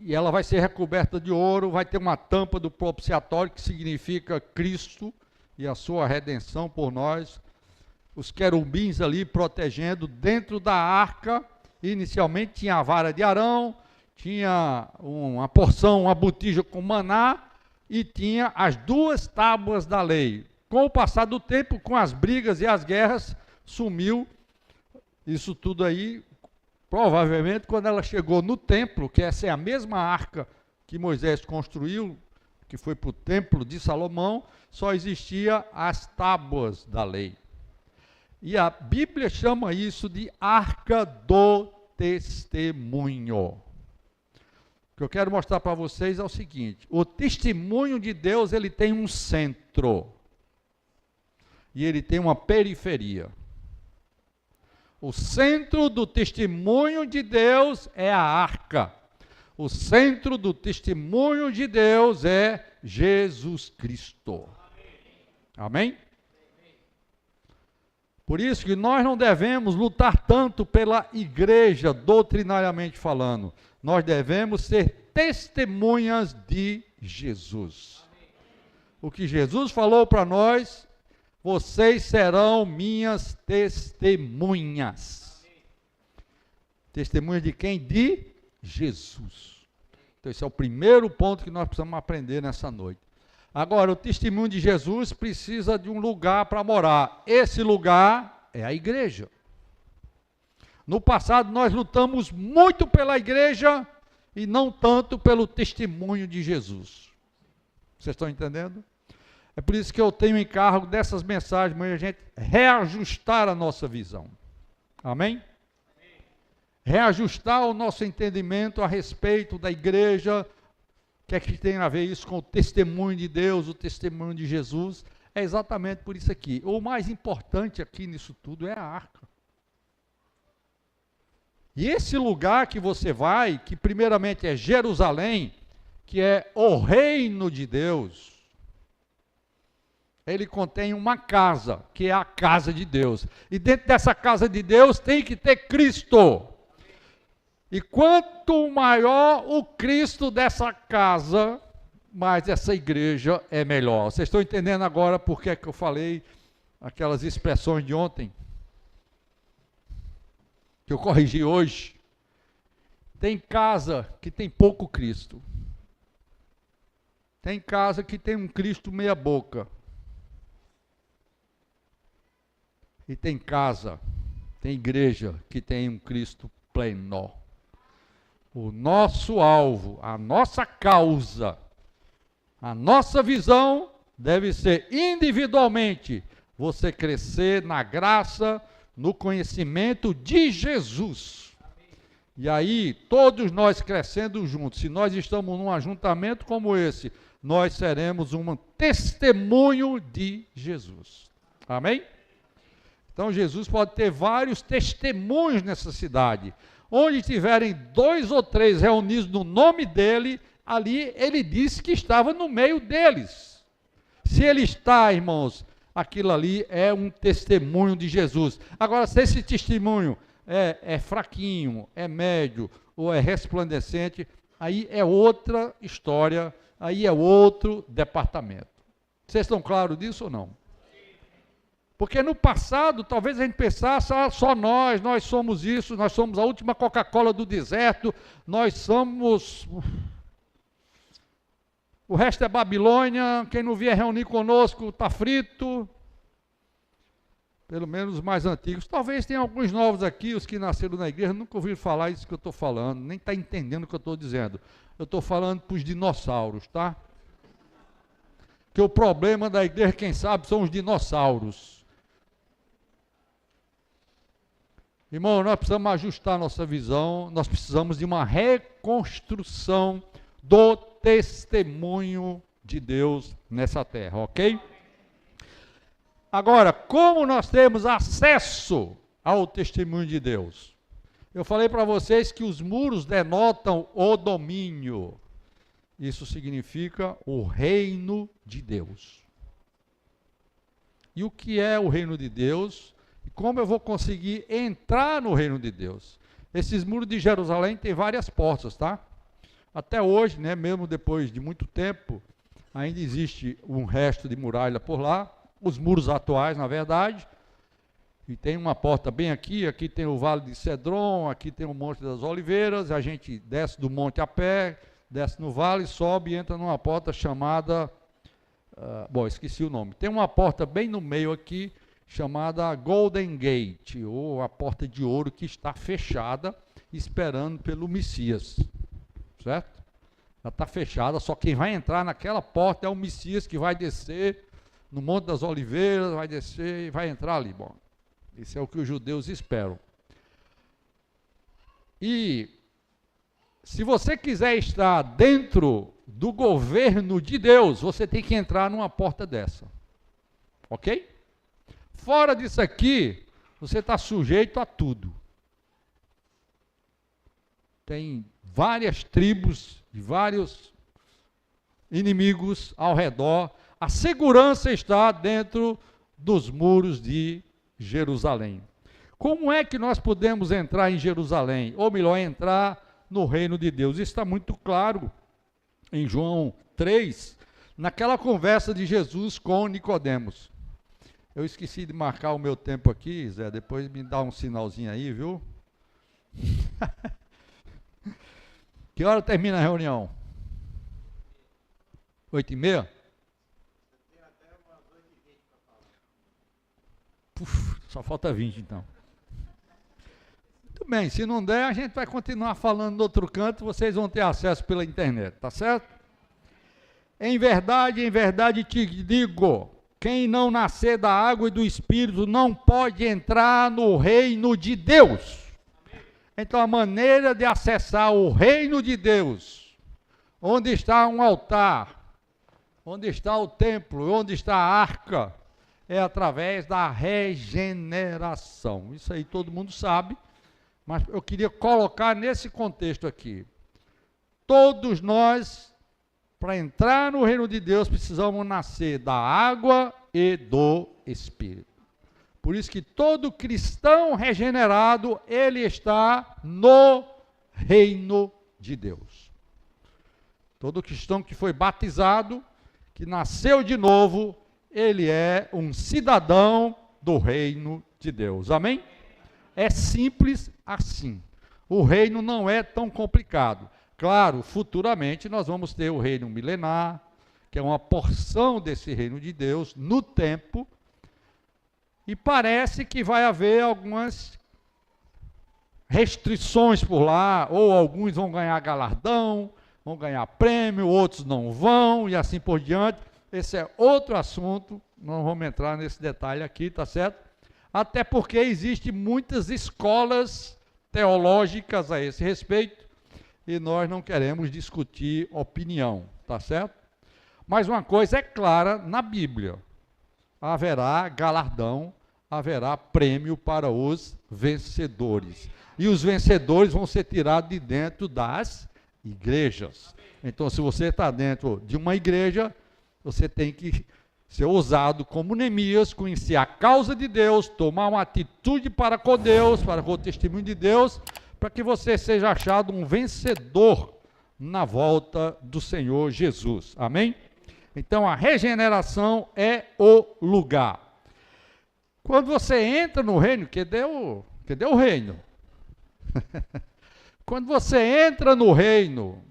ela vai ser recoberta de ouro, vai ter uma tampa do propiciatório, que significa Cristo e a sua redenção por nós. Os querubins ali protegendo. Dentro da arca, inicialmente tinha a vara de Arão, tinha uma porção, uma botija com maná, e tinha as 2 tábuas da lei. Com o passar do tempo, com as brigas e as guerras, sumiu isso tudo aí. Provavelmente, quando ela chegou no templo, que essa é a mesma arca que Moisés construiu, que foi para o templo de Salomão, só existia as tábuas da lei. E a Bíblia chama isso de arca do testemunho. O que eu quero mostrar para vocês é o seguinte: o testemunho de Deus, ele tem um centro e ele tem uma periferia. O centro do testemunho de Deus é a arca. O centro do testemunho de Deus é Jesus Cristo. Amém? Por isso que nós não devemos lutar tanto pela igreja, doutrinariamente falando. Nós devemos ser testemunhas de Jesus. O que Jesus falou para nós: vocês serão minhas testemunhas. Testemunhas de quem? De Jesus. Então esse é o primeiro ponto que nós precisamos aprender nessa noite. Agora, o testemunho de Jesus precisa de um lugar para morar. Esse lugar é a igreja. No passado, nós lutamos muito pela igreja e não tanto pelo testemunho de Jesus. Vocês estão entendendo? É por isso que eu tenho encargo dessas mensagens, mas a gente reajustar a nossa visão. Amém? Reajustar o nosso entendimento a respeito da igreja. O que é que tem a ver isso com o testemunho de Deus, o testemunho de Jesus? É exatamente por isso aqui. O mais importante aqui nisso tudo é a arca. E esse lugar que você vai, que primeiramente é Jerusalém, que é o reino de Deus, ele contém uma casa, que é a casa de Deus. E dentro dessa casa de Deus tem que ter Cristo. E quanto maior o Cristo dessa casa, mais essa igreja é melhor. Vocês estão entendendo agora por que eu falei aquelas expressões de ontem? que eu corrigi hoje. Tem casa que tem pouco Cristo. Tem casa que tem um Cristo meia boca. E tem casa, tem igreja que tem um Cristo pleno. O nosso alvo, a nossa causa, a nossa visão deve ser individualmente você crescer na graça, no conhecimento de Jesus. E aí, todos nós crescendo juntos, se nós estamos num ajuntamento como esse, nós seremos um testemunho de Jesus. Amém? Então, Jesus pode ter vários testemunhos nessa cidade. Onde tiverem 2 ou 3 reunidos no nome dele, ali ele disse que estava no meio deles. Se ele está, irmãos, aquilo ali é um testemunho de Jesus. Agora, se esse testemunho é fraquinho, é médio ou é resplandecente, aí é outra história, aí é outro departamento. Vocês estão claros disso ou não? Porque no passado, talvez a gente pensasse, só nós somos isso, nós somos a última Coca-Cola do deserto, nós somos... O resto é Babilônia, quem não vier reunir conosco está frito. Pelo menos os mais antigos. Talvez tenha alguns novos aqui, os que nasceram na igreja, nunca ouviram falar isso que eu estou falando, nem está entendendo o que eu estou dizendo. Eu estou falando para os dinossauros, tá? Que o problema da igreja, quem sabe, são os dinossauros. Irmão, nós precisamos ajustar nossa visão, nós precisamos de uma reconstrução do testemunho de Deus nessa terra, ok? Agora, como nós temos acesso ao testemunho de Deus? Eu falei para vocês que os muros denotam o domínio. Isso significa o reino de Deus. E o que é o reino de Deus? E como eu vou conseguir entrar no reino de Deus? Esses muros de Jerusalém têm várias portas, tá? Até hoje, né, mesmo depois de muito tempo, ainda existe um resto de muralha por lá, os muros atuais, na verdade, e tem uma porta bem aqui, aqui tem o Vale de Cedron, aqui tem o Monte das Oliveiras, a gente desce do monte a pé, desce no vale, sobe e entra numa porta chamada, esqueci o nome, tem uma porta bem no meio aqui, chamada Golden Gate, ou a porta de ouro, que está fechada, esperando pelo Messias, certo? Ela está fechada, só quem vai entrar naquela porta é o Messias, que vai descer no Monte das Oliveiras, vai descer e vai entrar ali. Bom, isso é o que os judeus esperam. E se você quiser estar dentro do governo de Deus, você tem que entrar numa porta dessa, ok? Fora disso aqui, você está sujeito a tudo. Tem várias tribos, vários inimigos ao redor. A segurança está dentro dos muros de Jerusalém. Como é que nós podemos entrar em Jerusalém? Ou melhor, entrar no reino de Deus? Isso está muito claro em João 3, naquela conversa de Jesus com Nicodemos. Eu esqueci de marcar o meu tempo aqui, Zé, depois me dá um sinalzinho aí, viu? Que hora termina a reunião? 8h30? Só falta 20 então. Muito bem, se não der, a gente vai continuar falando no outro canto, vocês vão ter acesso pela internet, tá certo? Em verdade te digo, quem não nascer da água e do Espírito não pode entrar no reino de Deus. Então a maneira de acessar o reino de Deus, onde está um altar, onde está o templo, onde está a arca, é através da regeneração. Isso aí todo mundo sabe, mas eu queria colocar nesse contexto aqui. Todos nós, para entrar no reino de Deus, precisamos nascer da água e do Espírito. Por isso que todo cristão regenerado, ele está no reino de Deus. Todo cristão que foi batizado, que nasceu de novo, ele é um cidadão do reino de Deus. Amém? É simples assim. O reino não é tão complicado. Claro, futuramente nós vamos ter o reino milenar, que é uma porção desse reino de Deus no tempo, e parece que vai haver algumas restrições por lá, ou alguns vão ganhar galardão, vão ganhar prêmio, outros não vão, e assim por diante. Esse é outro assunto, não vamos entrar nesse detalhe aqui, tá certo? Até porque existem muitas escolas teológicas a esse respeito, e nós não queremos discutir opinião, tá certo? Mas uma coisa é clara na Bíblia: haverá galardão, haverá prêmio para os vencedores. E os vencedores vão ser tirados de dentro das igrejas. Então, se você está dentro de uma igreja, você tem que ser ousado como Neemias, conhecer a causa de Deus, tomar uma atitude para com Deus, para com o testemunho de Deus, para que você seja achado um vencedor na volta do Senhor Jesus. Amém? Então, a regeneração é o lugar. Quando você entra no reino, cadê o reino? Quando você entra no reino,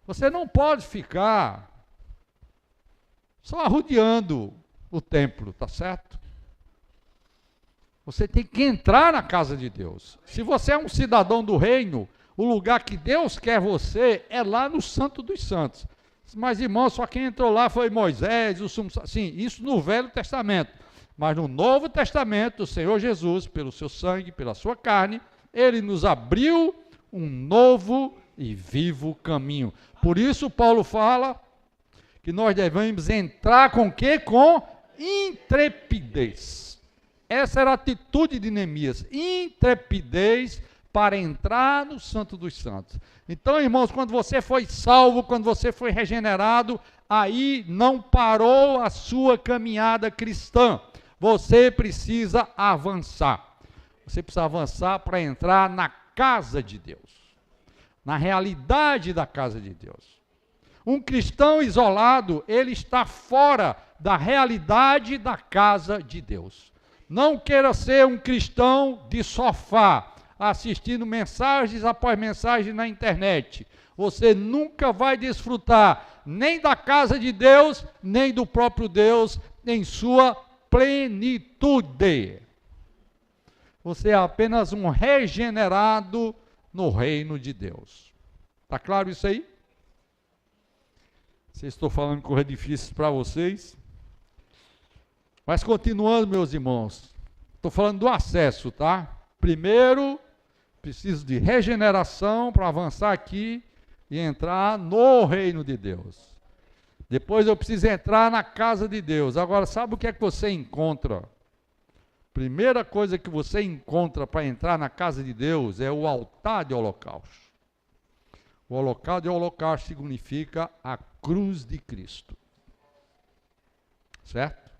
você não pode ficar só arrodeando o templo, tá certo? Você tem que entrar na casa de Deus. Se você é um cidadão do reino, o lugar que Deus quer você é lá no Santo dos Santos. Mas, irmãos, só quem entrou lá foi Moisés, o sumo, sim, isso no Velho Testamento. Mas no Novo Testamento, o Senhor Jesus, pelo seu sangue, pela sua carne, ele nos abriu um novo e vivo caminho. Por isso, Paulo fala que nós devemos entrar com o quê? Com intrepidez. Essa era a atitude de Neemias, intrepidez para entrar no Santo dos Santos. Então, irmãos, quando você foi salvo, quando você foi regenerado, aí não parou a sua caminhada cristã. Você precisa avançar. Você precisa avançar para entrar na casa de Deus, na realidade da casa de Deus. Um cristão isolado, ele está fora da realidade da casa de Deus. Não queira ser um cristão de sofá, assistindo mensagens após mensagens na internet. Você nunca vai desfrutar nem da casa de Deus, nem do próprio Deus em sua plenitude. Você é apenas um regenerado no reino de Deus. Está claro isso aí? Se estou falando coisas difíceis para vocês. Mas continuando, meus irmãos, estou falando do acesso, tá? Primeiro, preciso de regeneração para avançar aqui e entrar no reino de Deus. Depois eu preciso entrar na casa de Deus. Agora, sabe o que é que você encontra? Primeira coisa que você encontra para entrar na casa de Deus é o altar de holocausto. O altar de holocausto significa a cruz de Cristo. Certo?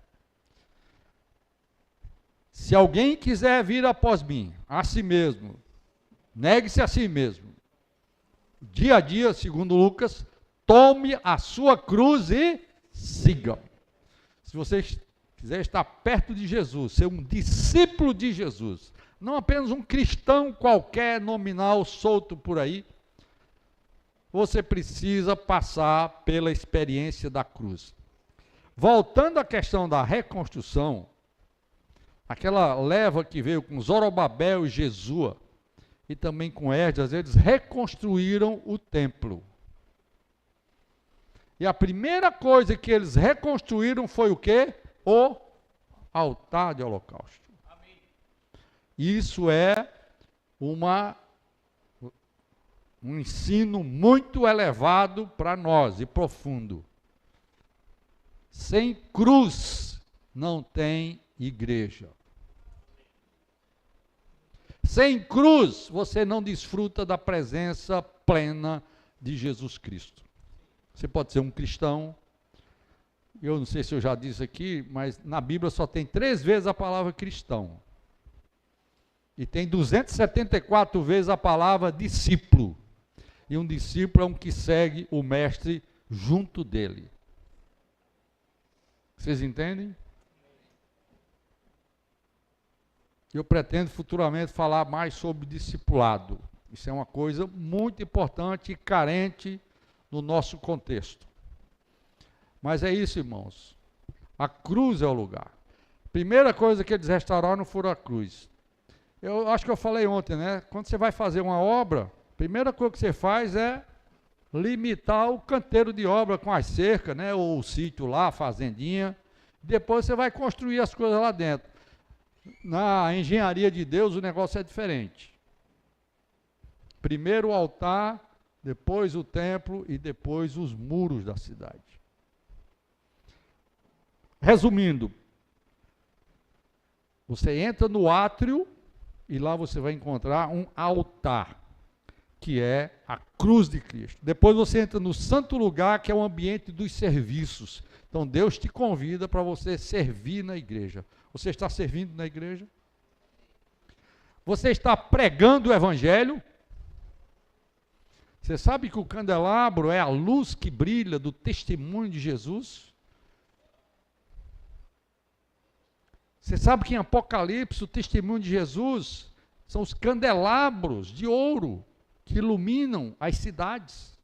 Se alguém quiser vir após mim, a si mesmo, negue-se a si mesmo. Dia a dia, segundo Lucas, tome a sua cruz e siga. Se você quiser estar perto de Jesus, ser um discípulo de Jesus, não apenas um cristão qualquer, nominal, solto por aí, você precisa passar pela experiência da cruz. Voltando à questão da reconstrução, aquela leva que veio com Zorobabel e Jesua, e também com Esdras, eles reconstruíram o templo. E a primeira coisa que eles reconstruíram foi o quê? O altar de holocausto. Amém. Isso é um ensino muito elevado para nós e profundo. Sem cruz não tem igreja. Sem cruz você não desfruta da presença plena de Jesus Cristo. Você pode ser um cristão. Eu não sei se eu já disse aqui, mas na Bíblia só tem 3 vezes a palavra cristão. E tem 274 vezes a palavra discípulo. E um discípulo é um que segue o mestre junto dele. Vocês entendem? Eu pretendo futuramente falar mais sobre discipulado. Isso é uma coisa muito importante e carente no nosso contexto. Mas é isso, irmãos. A cruz é o lugar. Primeira coisa que eles restauraram foi a cruz. Eu acho que eu falei ontem, né? Quando você vai fazer uma obra, a primeira coisa que você faz é limitar o canteiro de obra com as cercas, né? Ou o sítio lá, a fazendinha. Depois você vai construir as coisas lá dentro. Na engenharia de Deus o negócio é diferente. Primeiro o altar, depois o templo e depois os muros da cidade. Resumindo, você entra no átrio e lá você vai encontrar um altar, que é a cruz de Cristo. Depois você entra no santo lugar, que é o ambiente dos serviços. Então Deus te convida para você servir na igreja. Você está servindo na igreja? Você está pregando o evangelho? Você sabe que o candelabro é a luz que brilha do testemunho de Jesus? Você sabe que em Apocalipse o testemunho de Jesus são os candelabros de ouro que iluminam as cidades.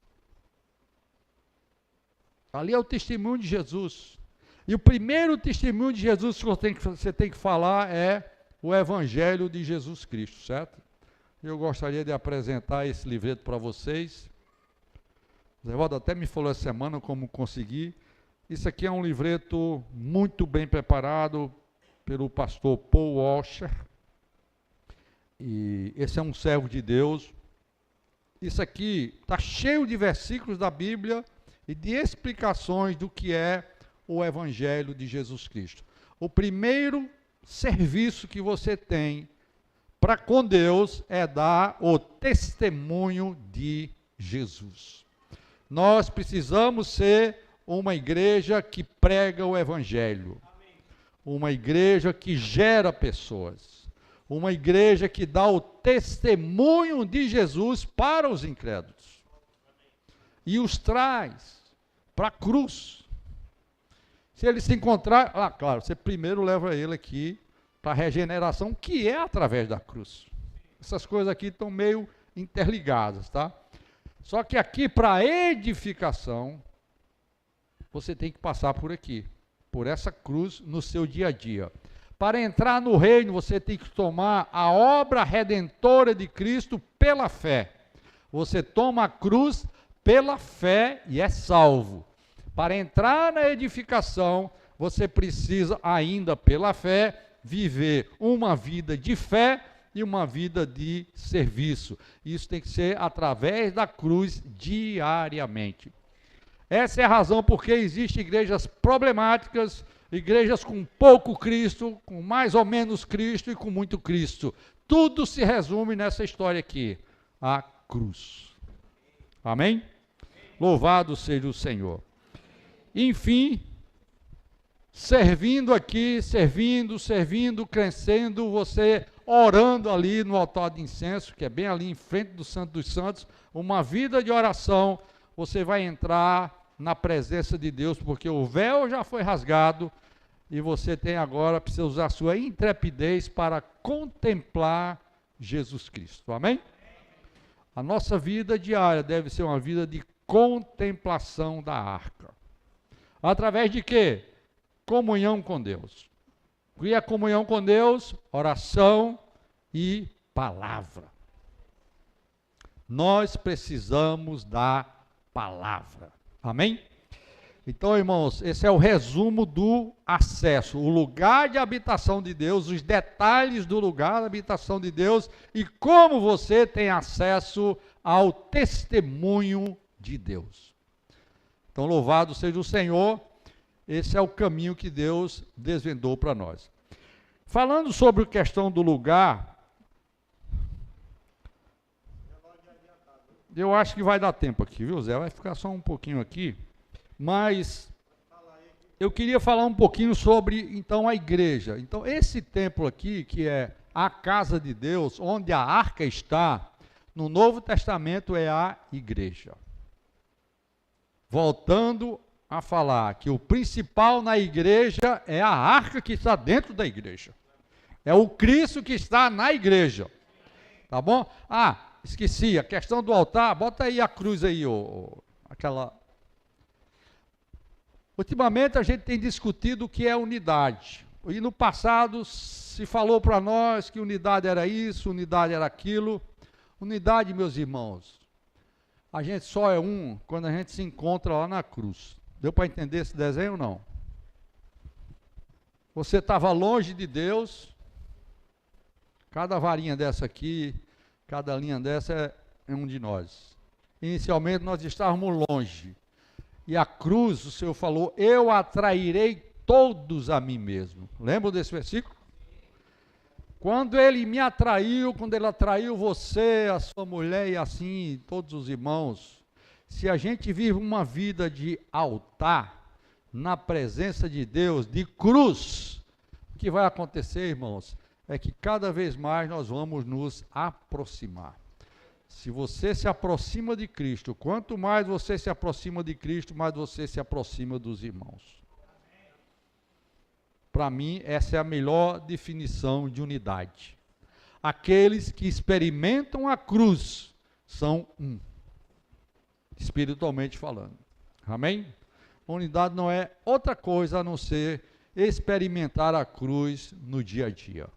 Ali é o testemunho de Jesus. E o primeiro testemunho de Jesus que você tem que falar é o Evangelho de Jesus Cristo, certo? Eu gostaria de apresentar esse livreto para vocês. O Zé Waldo até me falou essa semana como conseguir. Isso aqui é um livreto muito bem preparado pelo pastor Paul Washer. E esse é um servo de Deus. Isso aqui está cheio de versículos da Bíblia e de explicações do que é o Evangelho de Jesus Cristo. O primeiro serviço que você tem para com Deus é dar o testemunho de Jesus. Nós precisamos ser uma igreja que prega o Evangelho. Uma igreja que gera pessoas. Uma igreja que dá o testemunho de Jesus para os incrédulos. E os traz para a cruz. Se ele se encontrar, claro, você primeiro leva ele aqui para a regeneração, que é através da cruz. Essas coisas aqui estão meio interligadas, tá? Só que aqui, para a edificação, você tem que passar por aqui, por essa cruz no seu dia a dia. Para entrar no reino, você tem que tomar a obra redentora de Cristo pela fé. Você toma a cruz pela fé e é salvo. Para entrar na edificação, você precisa ainda pela fé viver uma vida de fé e uma vida de serviço. Isso tem que ser através da cruz diariamente. Essa é a razão porque existem igrejas problemáticas, igrejas com pouco Cristo, com mais ou menos Cristo e com muito Cristo. Tudo se resume nessa história aqui, a cruz. Amém? Louvado seja o Senhor. Enfim, servindo aqui, servindo, crescendo, você orando ali no altar de incenso, que é bem ali em frente do Santo dos Santos, uma vida de oração, você vai entrar na presença de Deus, porque o véu já foi rasgado, e você tem agora, precisa usar a sua intrepidez para contemplar Jesus Cristo. Amém? A nossa vida diária deve ser uma vida de contemplação da arca. Através de quê? Comunhão com Deus. O que é comunhão com Deus? Oração e palavra. Nós precisamos da palavra. Amém? Então, irmãos, esse é o resumo do acesso, o lugar de habitação de Deus, os detalhes do lugar de habitação de Deus e como você tem acesso ao testemunho de Deus. Então, louvado seja o Senhor, esse é o caminho que Deus desvendou para nós. Falando sobre a questão do lugar, eu acho que vai dar tempo aqui, viu, Zé? Vai ficar só um pouquinho aqui. Mas eu queria falar um pouquinho sobre, então, a igreja. Então, esse templo aqui, que é a casa de Deus, onde a arca está, no Novo Testamento é a igreja. Voltando a falar que o principal na igreja é a arca que está dentro da igreja. É o Cristo que está na igreja. Tá bom? Ah, esqueci, a questão do altar, bota aí a cruz aí, aquela... Ultimamente a gente tem discutido o que é unidade. E no passado se falou para nós que unidade era isso, unidade era aquilo. Unidade, meus irmãos, a gente só é um quando a gente se encontra lá na cruz. Deu para entender esse desenho ou não? Você estava longe de Deus, cada varinha dessa aqui, cada linha dessa é um de nós. Inicialmente nós estávamos longe. E a cruz, o Senhor falou, eu atrairei todos a mim mesmo. Lembra desse versículo? Quando ele me atraiu, quando ele atraiu você, a sua mulher e assim, todos os irmãos, se a gente vive uma vida de altar, na presença de Deus, de cruz, o que vai acontecer, irmãos, é que cada vez mais nós vamos nos aproximar. Se você se aproxima de Cristo, quanto mais você se aproxima de Cristo, mais você se aproxima dos irmãos. Para mim, essa é a melhor definição de unidade. Aqueles que experimentam a cruz são um, espiritualmente falando. Amém? Unidade não é outra coisa a não ser experimentar a cruz no dia a dia.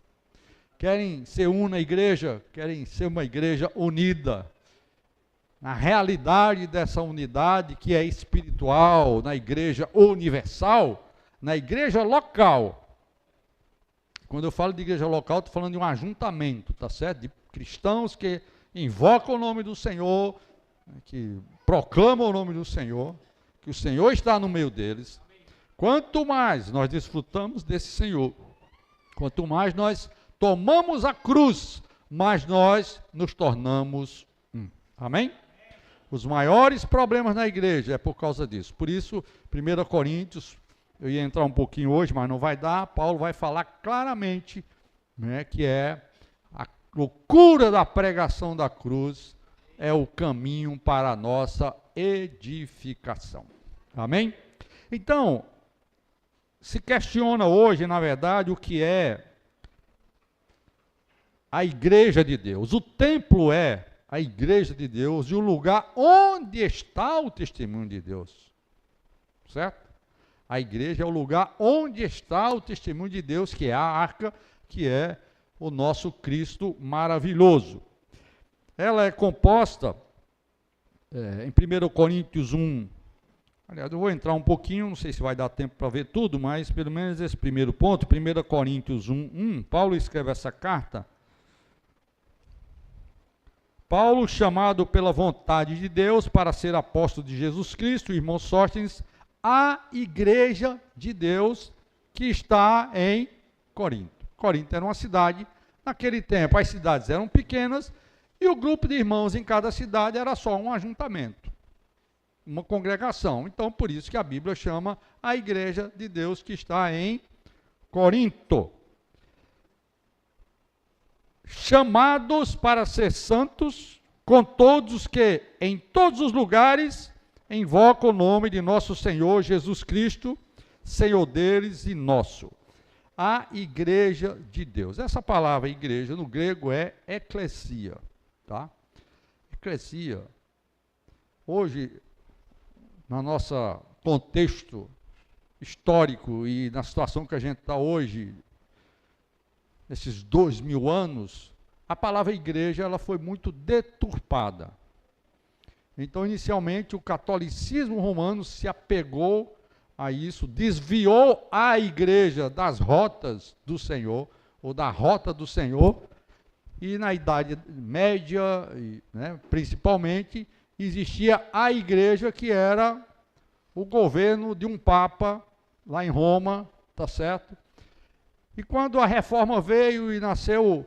Querem ser uma igreja? Querem ser uma igreja unida. Na realidade dessa unidade que é espiritual, na igreja universal, na igreja local. Quando eu falo de igreja local, estou falando de um ajuntamento, tá certo? De cristãos que invocam o nome do Senhor, que proclamam o nome do Senhor, que o Senhor está no meio deles. Quanto mais nós desfrutamos desse Senhor, quanto mais nós tomamos a cruz, mais nós nos tornamos um. Amém? Os maiores problemas na igreja é por causa disso. Por isso, 1 Coríntios, eu ia entrar um pouquinho hoje, mas não vai dar, Paulo vai falar claramente, né, que é a loucura da pregação da cruz, é o caminho para a nossa edificação. Amém? Então, se questiona hoje, na verdade, o que é a igreja de Deus. O templo é a igreja de Deus e o lugar onde está o testemunho de Deus. Certo? A igreja é o lugar onde está o testemunho de Deus, que é a arca, que é o nosso Cristo maravilhoso. Ela é composta, em 1 Coríntios 1, aliás, eu vou entrar um pouquinho, não sei se vai dar tempo para ver tudo, mas pelo menos esse primeiro ponto, 1 Coríntios 1, Paulo escreve essa carta. Paulo, chamado pela vontade de Deus para ser apóstolo de Jesus Cristo, irmão Sóstenes, a igreja de Deus que está em Corinto. Corinto era uma cidade, naquele tempo as cidades eram pequenas e o grupo de irmãos em cada cidade era só um ajuntamento, uma congregação. Então, por isso que a Bíblia chama a igreja de Deus que está em Corinto. Chamados para ser santos, com todos os que em todos os lugares invocam o nome de nosso Senhor Jesus Cristo, Senhor deles e nosso. A igreja de Deus. Essa palavra igreja no grego é eclesia, tá? Eclesia. Hoje, no nosso contexto histórico e na situação que a gente está hoje, nesses 2000 anos, a palavra igreja ela foi muito deturpada. Então, inicialmente, o catolicismo romano se apegou a isso, desviou a igreja das rotas do Senhor, ou da rota do Senhor, e na Idade Média, né, principalmente, existia a igreja que era o governo de um papa, lá em Roma, tá certo? E quando a reforma veio e nasceu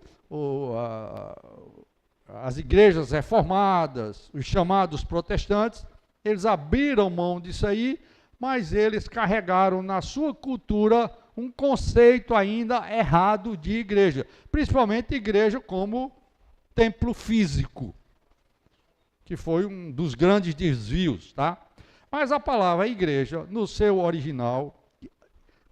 as igrejas reformadas, os chamados protestantes, eles abriram mão disso aí, mas eles carregaram na sua cultura um conceito ainda errado de igreja, principalmente igreja como templo físico, que foi um dos grandes desvios, tá? Mas a palavra igreja, no seu original,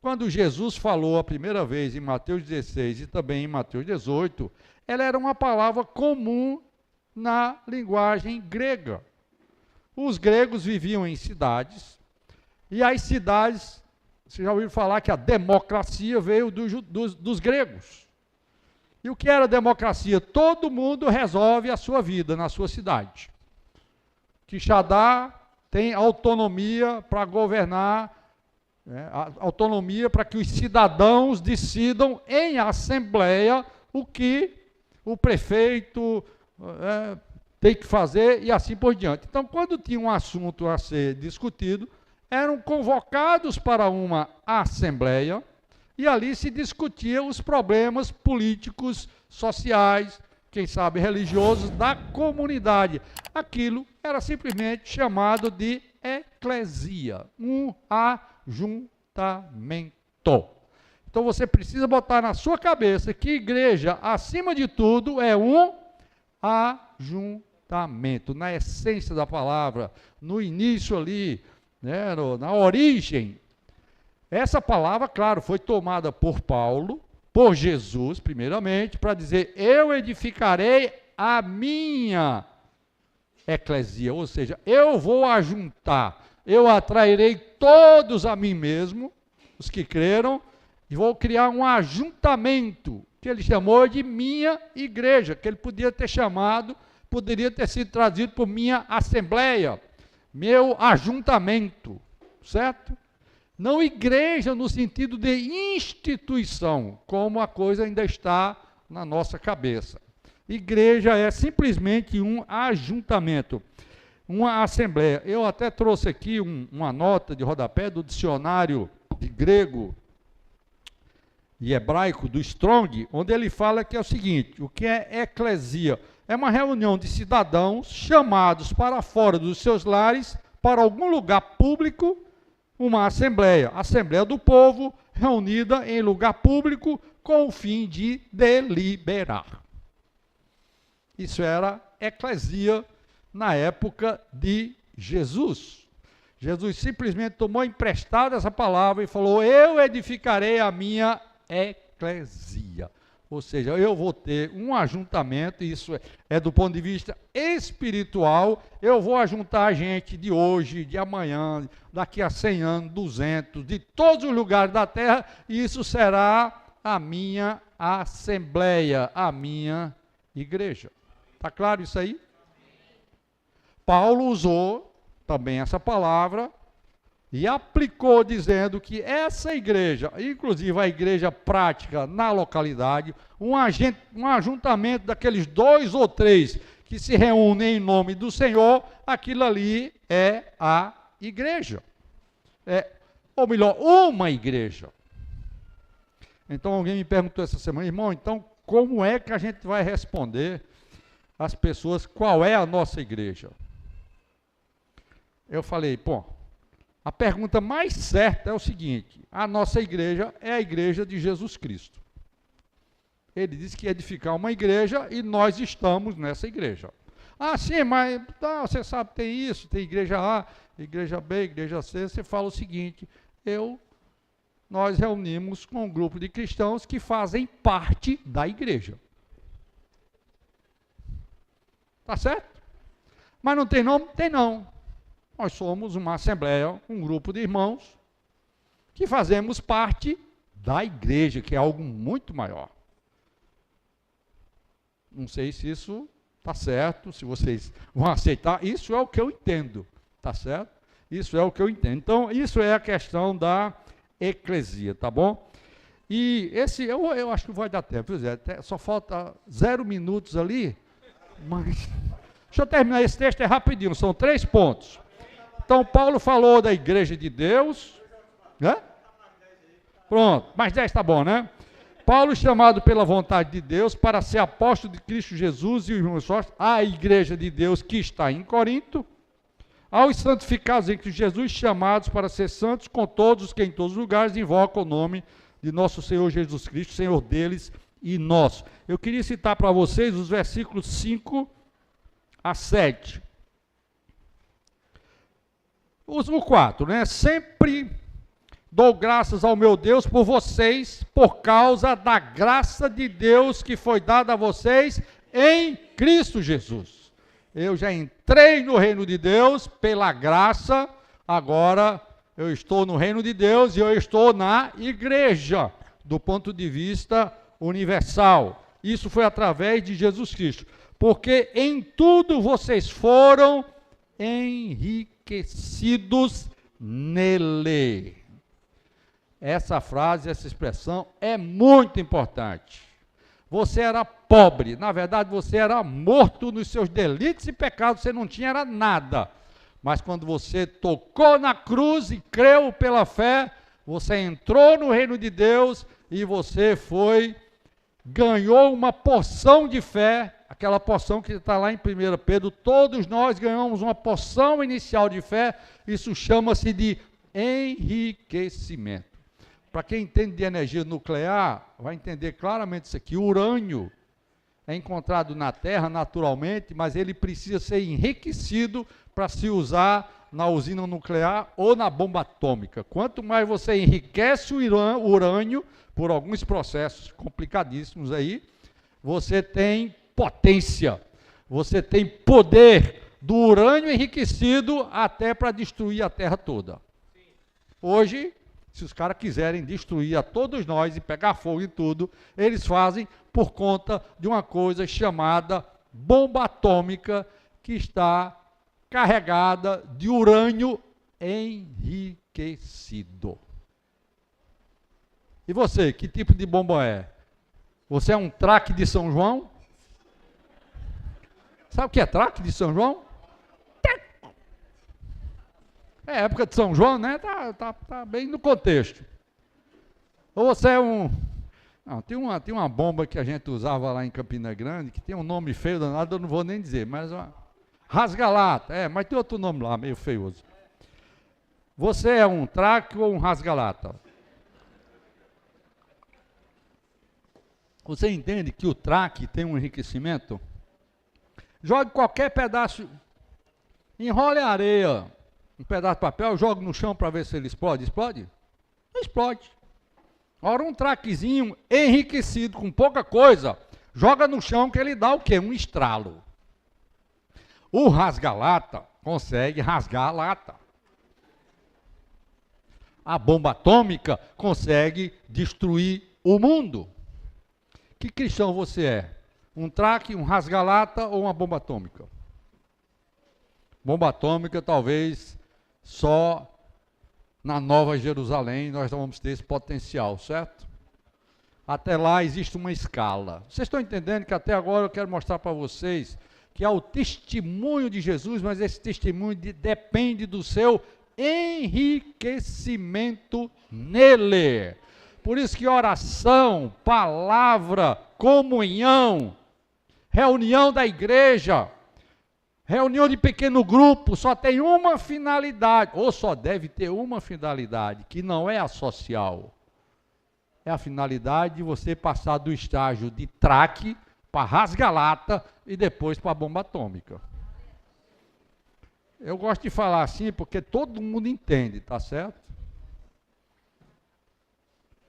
quando Jesus falou a primeira vez em Mateus 16 e também em Mateus 18, ela era uma palavra comum na linguagem grega. Os gregos viviam em cidades, e as cidades, você já ouviu falar que a democracia veio dos gregos. E o que era democracia? Todo mundo resolve a sua vida na sua cidade. Quixadá tem autonomia para governar, autonomia para que os cidadãos decidam em assembleia o que o prefeito tem que fazer e assim por diante. Então, quando tinha um assunto a ser discutido, eram convocados para uma assembleia e ali se discutia os problemas políticos, sociais, quem sabe religiosos da comunidade. Aquilo era simplesmente chamado de eclesia, um ajuntamento. Então você precisa botar na sua cabeça que igreja, acima de tudo, é um ajuntamento, na essência da palavra, no início ali, né, na origem. Essa palavra, claro, foi tomada por Paulo, por Jesus, primeiramente, para dizer, eu edificarei a minha eclesia, ou seja, eu vou ajuntar, eu atrairei todos a mim mesmo, os que creram, e vou criar um ajuntamento, que ele chamou de minha igreja, que ele poderia ter sido traduzido por minha assembleia, meu ajuntamento, certo? Não igreja no sentido de instituição, como a coisa ainda está na nossa cabeça. Igreja é simplesmente um ajuntamento, uma assembleia. Eu até trouxe aqui uma nota de rodapé do dicionário de grego e hebraico do Strong, onde ele fala que é o seguinte, o que é eclesia? É uma reunião de cidadãos chamados para fora dos seus lares, para algum lugar público, uma assembleia do povo, reunida em lugar público, com o fim de deliberar. Isso era eclesia na época de Jesus. Jesus simplesmente tomou emprestado essa palavra e falou, eu edificarei a minha eclesia. Ou seja, eu vou ter um ajuntamento, isso é do ponto de vista espiritual, eu vou ajuntar gente de hoje, de amanhã, daqui a 100 anos, 200, de todos os lugares da terra, e isso será a minha assembleia, a minha igreja. Está claro isso aí? Paulo usou também essa palavra e aplicou dizendo que essa igreja, inclusive a igreja prática na localidade, um ajuntamento daqueles 2 ou 3 que se reúnem em nome do Senhor, aquilo ali é a igreja. Ou melhor, uma igreja. Então alguém me perguntou essa semana, irmão, então como é que a gente vai responder às pessoas qual é a nossa igreja? Eu falei, a pergunta mais certa é o seguinte, a nossa igreja é a igreja de Jesus Cristo. Ele disse que ia edificar uma igreja e nós estamos nessa igreja. Ah, sim, mas você sabe, tem isso, tem igreja A, igreja B, igreja C. Você fala o seguinte, nós reunimos com um grupo de cristãos que fazem parte da igreja. Tá certo? Mas não tem nome? Tem não. Nós somos uma assembleia, um grupo de irmãos, que fazemos parte da igreja, que é algo muito maior. Não sei se isso está certo, se vocês vão aceitar, isso é o que eu entendo, tá certo? Isso é o que eu entendo. Então, isso é a questão da eclesia, tá bom? E eu acho que vai dar tempo, só falta 0 minutos ali, mas... Deixa eu terminar esse texto, é rapidinho, são 3 pontos. Então, Paulo falou da igreja de Deus, né? Pronto, mais 10 está bom, né? Paulo, chamado pela vontade de Deus para ser apóstolo de Cristo Jesus e os irmãos sócios, a igreja de Deus que está em Corinto, aos santificados em Cristo Jesus, chamados para ser santos com todos os que em todos os lugares invocam o nome de nosso Senhor Jesus Cristo, Senhor deles e nosso. Eu queria citar para vocês os versículos 5 a 7. O 4, né? Sempre Dou graças ao meu Deus por vocês, por causa da graça de Deus que foi dada a vocês em Cristo Jesus. Eu já entrei no reino de Deus pela graça, agora eu estou no reino de Deus e eu estou na igreja, do ponto de vista universal. Isso foi através de Jesus Cristo. Porque em tudo vocês foram enriquecidos nele. Essa frase, essa expressão é muito importante. Você era pobre, na verdade você era morto nos seus delitos e pecados, você não tinha era nada. Mas quando você tocou na cruz e creu pela fé, você entrou no reino de Deus e você ganhou uma porção de fé, aquela porção que está lá em 1 Pedro, todos nós ganhamos uma porção inicial de fé, isso chama-se de enriquecimento. Para quem entende de energia nuclear, vai entender claramente isso aqui. O urânio é encontrado na Terra naturalmente, mas ele precisa ser enriquecido para se usar na usina nuclear ou na bomba atômica. Quanto mais você enriquece o urânio, por alguns processos complicadíssimos aí, você tem potência, você tem poder do urânio enriquecido até para destruir a Terra toda. Hoje, se os caras quiserem destruir a todos nós e pegar fogo em tudo, eles fazem por conta de uma coisa chamada bomba atômica, que está carregada de urânio enriquecido. E você, que tipo de bomba é? Você é um traque de São João? Sabe o que é traque de São João? É época de São João, né? Tá bem no contexto. Ou você é um... Não, tem uma bomba que a gente usava lá em Campina Grande, que tem um nome feio danado, eu não vou nem dizer, mas rasga-lata, mas tem outro nome lá, meio feioso. Você é um traque ou um rasga-lata? Você entende que o traque tem um enriquecimento? Jogue qualquer pedaço, enrole a areia, um pedaço de papel, jogue no chão para ver se ele explode. Explode? Não explode. Ora, um traquezinho enriquecido com pouca coisa, joga no chão que ele dá o quê? Um estralo. O rasga-lata consegue rasgar a lata. A bomba atômica consegue destruir o mundo. Que cristão você é? Um traque, um rasga-lata ou uma bomba atômica? Bomba atômica talvez só na Nova Jerusalém nós vamos ter esse potencial, certo? Até lá existe uma escala. Vocês estão entendendo que até agora eu quero mostrar para vocês que há o testemunho de Jesus, mas esse testemunho depende do seu enriquecimento nele. Por isso que oração, palavra, comunhão, reunião da igreja, reunião de pequeno grupo, só tem uma finalidade, ou só deve ter uma finalidade, que não é a social. É a finalidade de você passar do estágio de traque para rasga-lata e depois para a bomba atômica. Eu gosto de falar assim porque todo mundo entende, tá certo?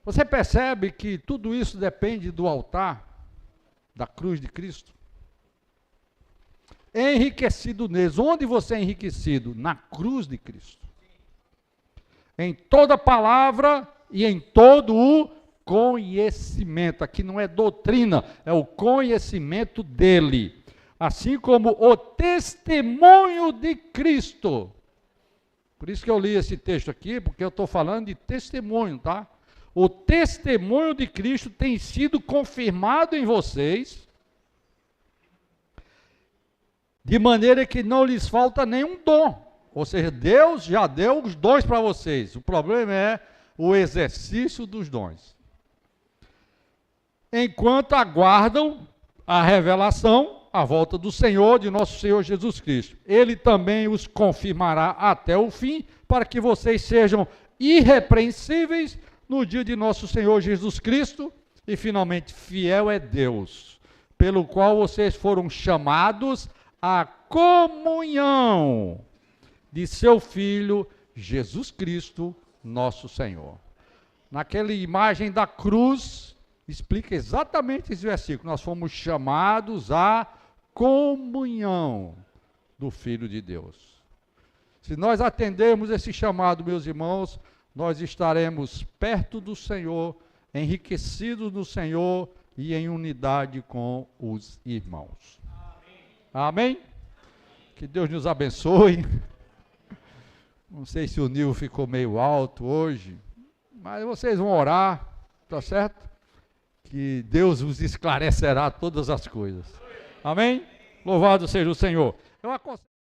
Você percebe que tudo isso depende do altar, da cruz de Cristo? Enriquecido neles. Onde você é enriquecido? Na cruz de Cristo. Em toda palavra e em todo o conhecimento. Aqui não é doutrina, é o conhecimento dele. Assim como o testemunho de Cristo. Por isso que eu li esse texto aqui, porque eu estou falando de testemunho, tá? O testemunho de Cristo tem sido confirmado em vocês, de maneira que não lhes falta nenhum dom. Ou seja, Deus já deu os dons para vocês. O problema é o exercício dos dons. Enquanto aguardam a revelação, a volta do Senhor, de nosso Senhor Jesus Cristo. Ele também os confirmará até o fim, para que vocês sejam irrepreensíveis no dia de nosso Senhor Jesus Cristo. E finalmente, fiel é Deus, pelo qual vocês foram chamados à comunhão de seu Filho, Jesus Cristo, nosso Senhor. Naquela imagem da cruz, explica exatamente esse versículo. Nós fomos chamados à comunhão do Filho de Deus. Se nós atendermos esse chamado, meus irmãos, nós estaremos perto do Senhor, enriquecidos no Senhor e em unidade com os irmãos. Amém? Que Deus nos abençoe. Não sei se o nível ficou meio alto hoje, mas vocês vão orar, tá certo? Que Deus vos esclarecerá todas as coisas. Amém? Louvado seja o Senhor. Eu aconselho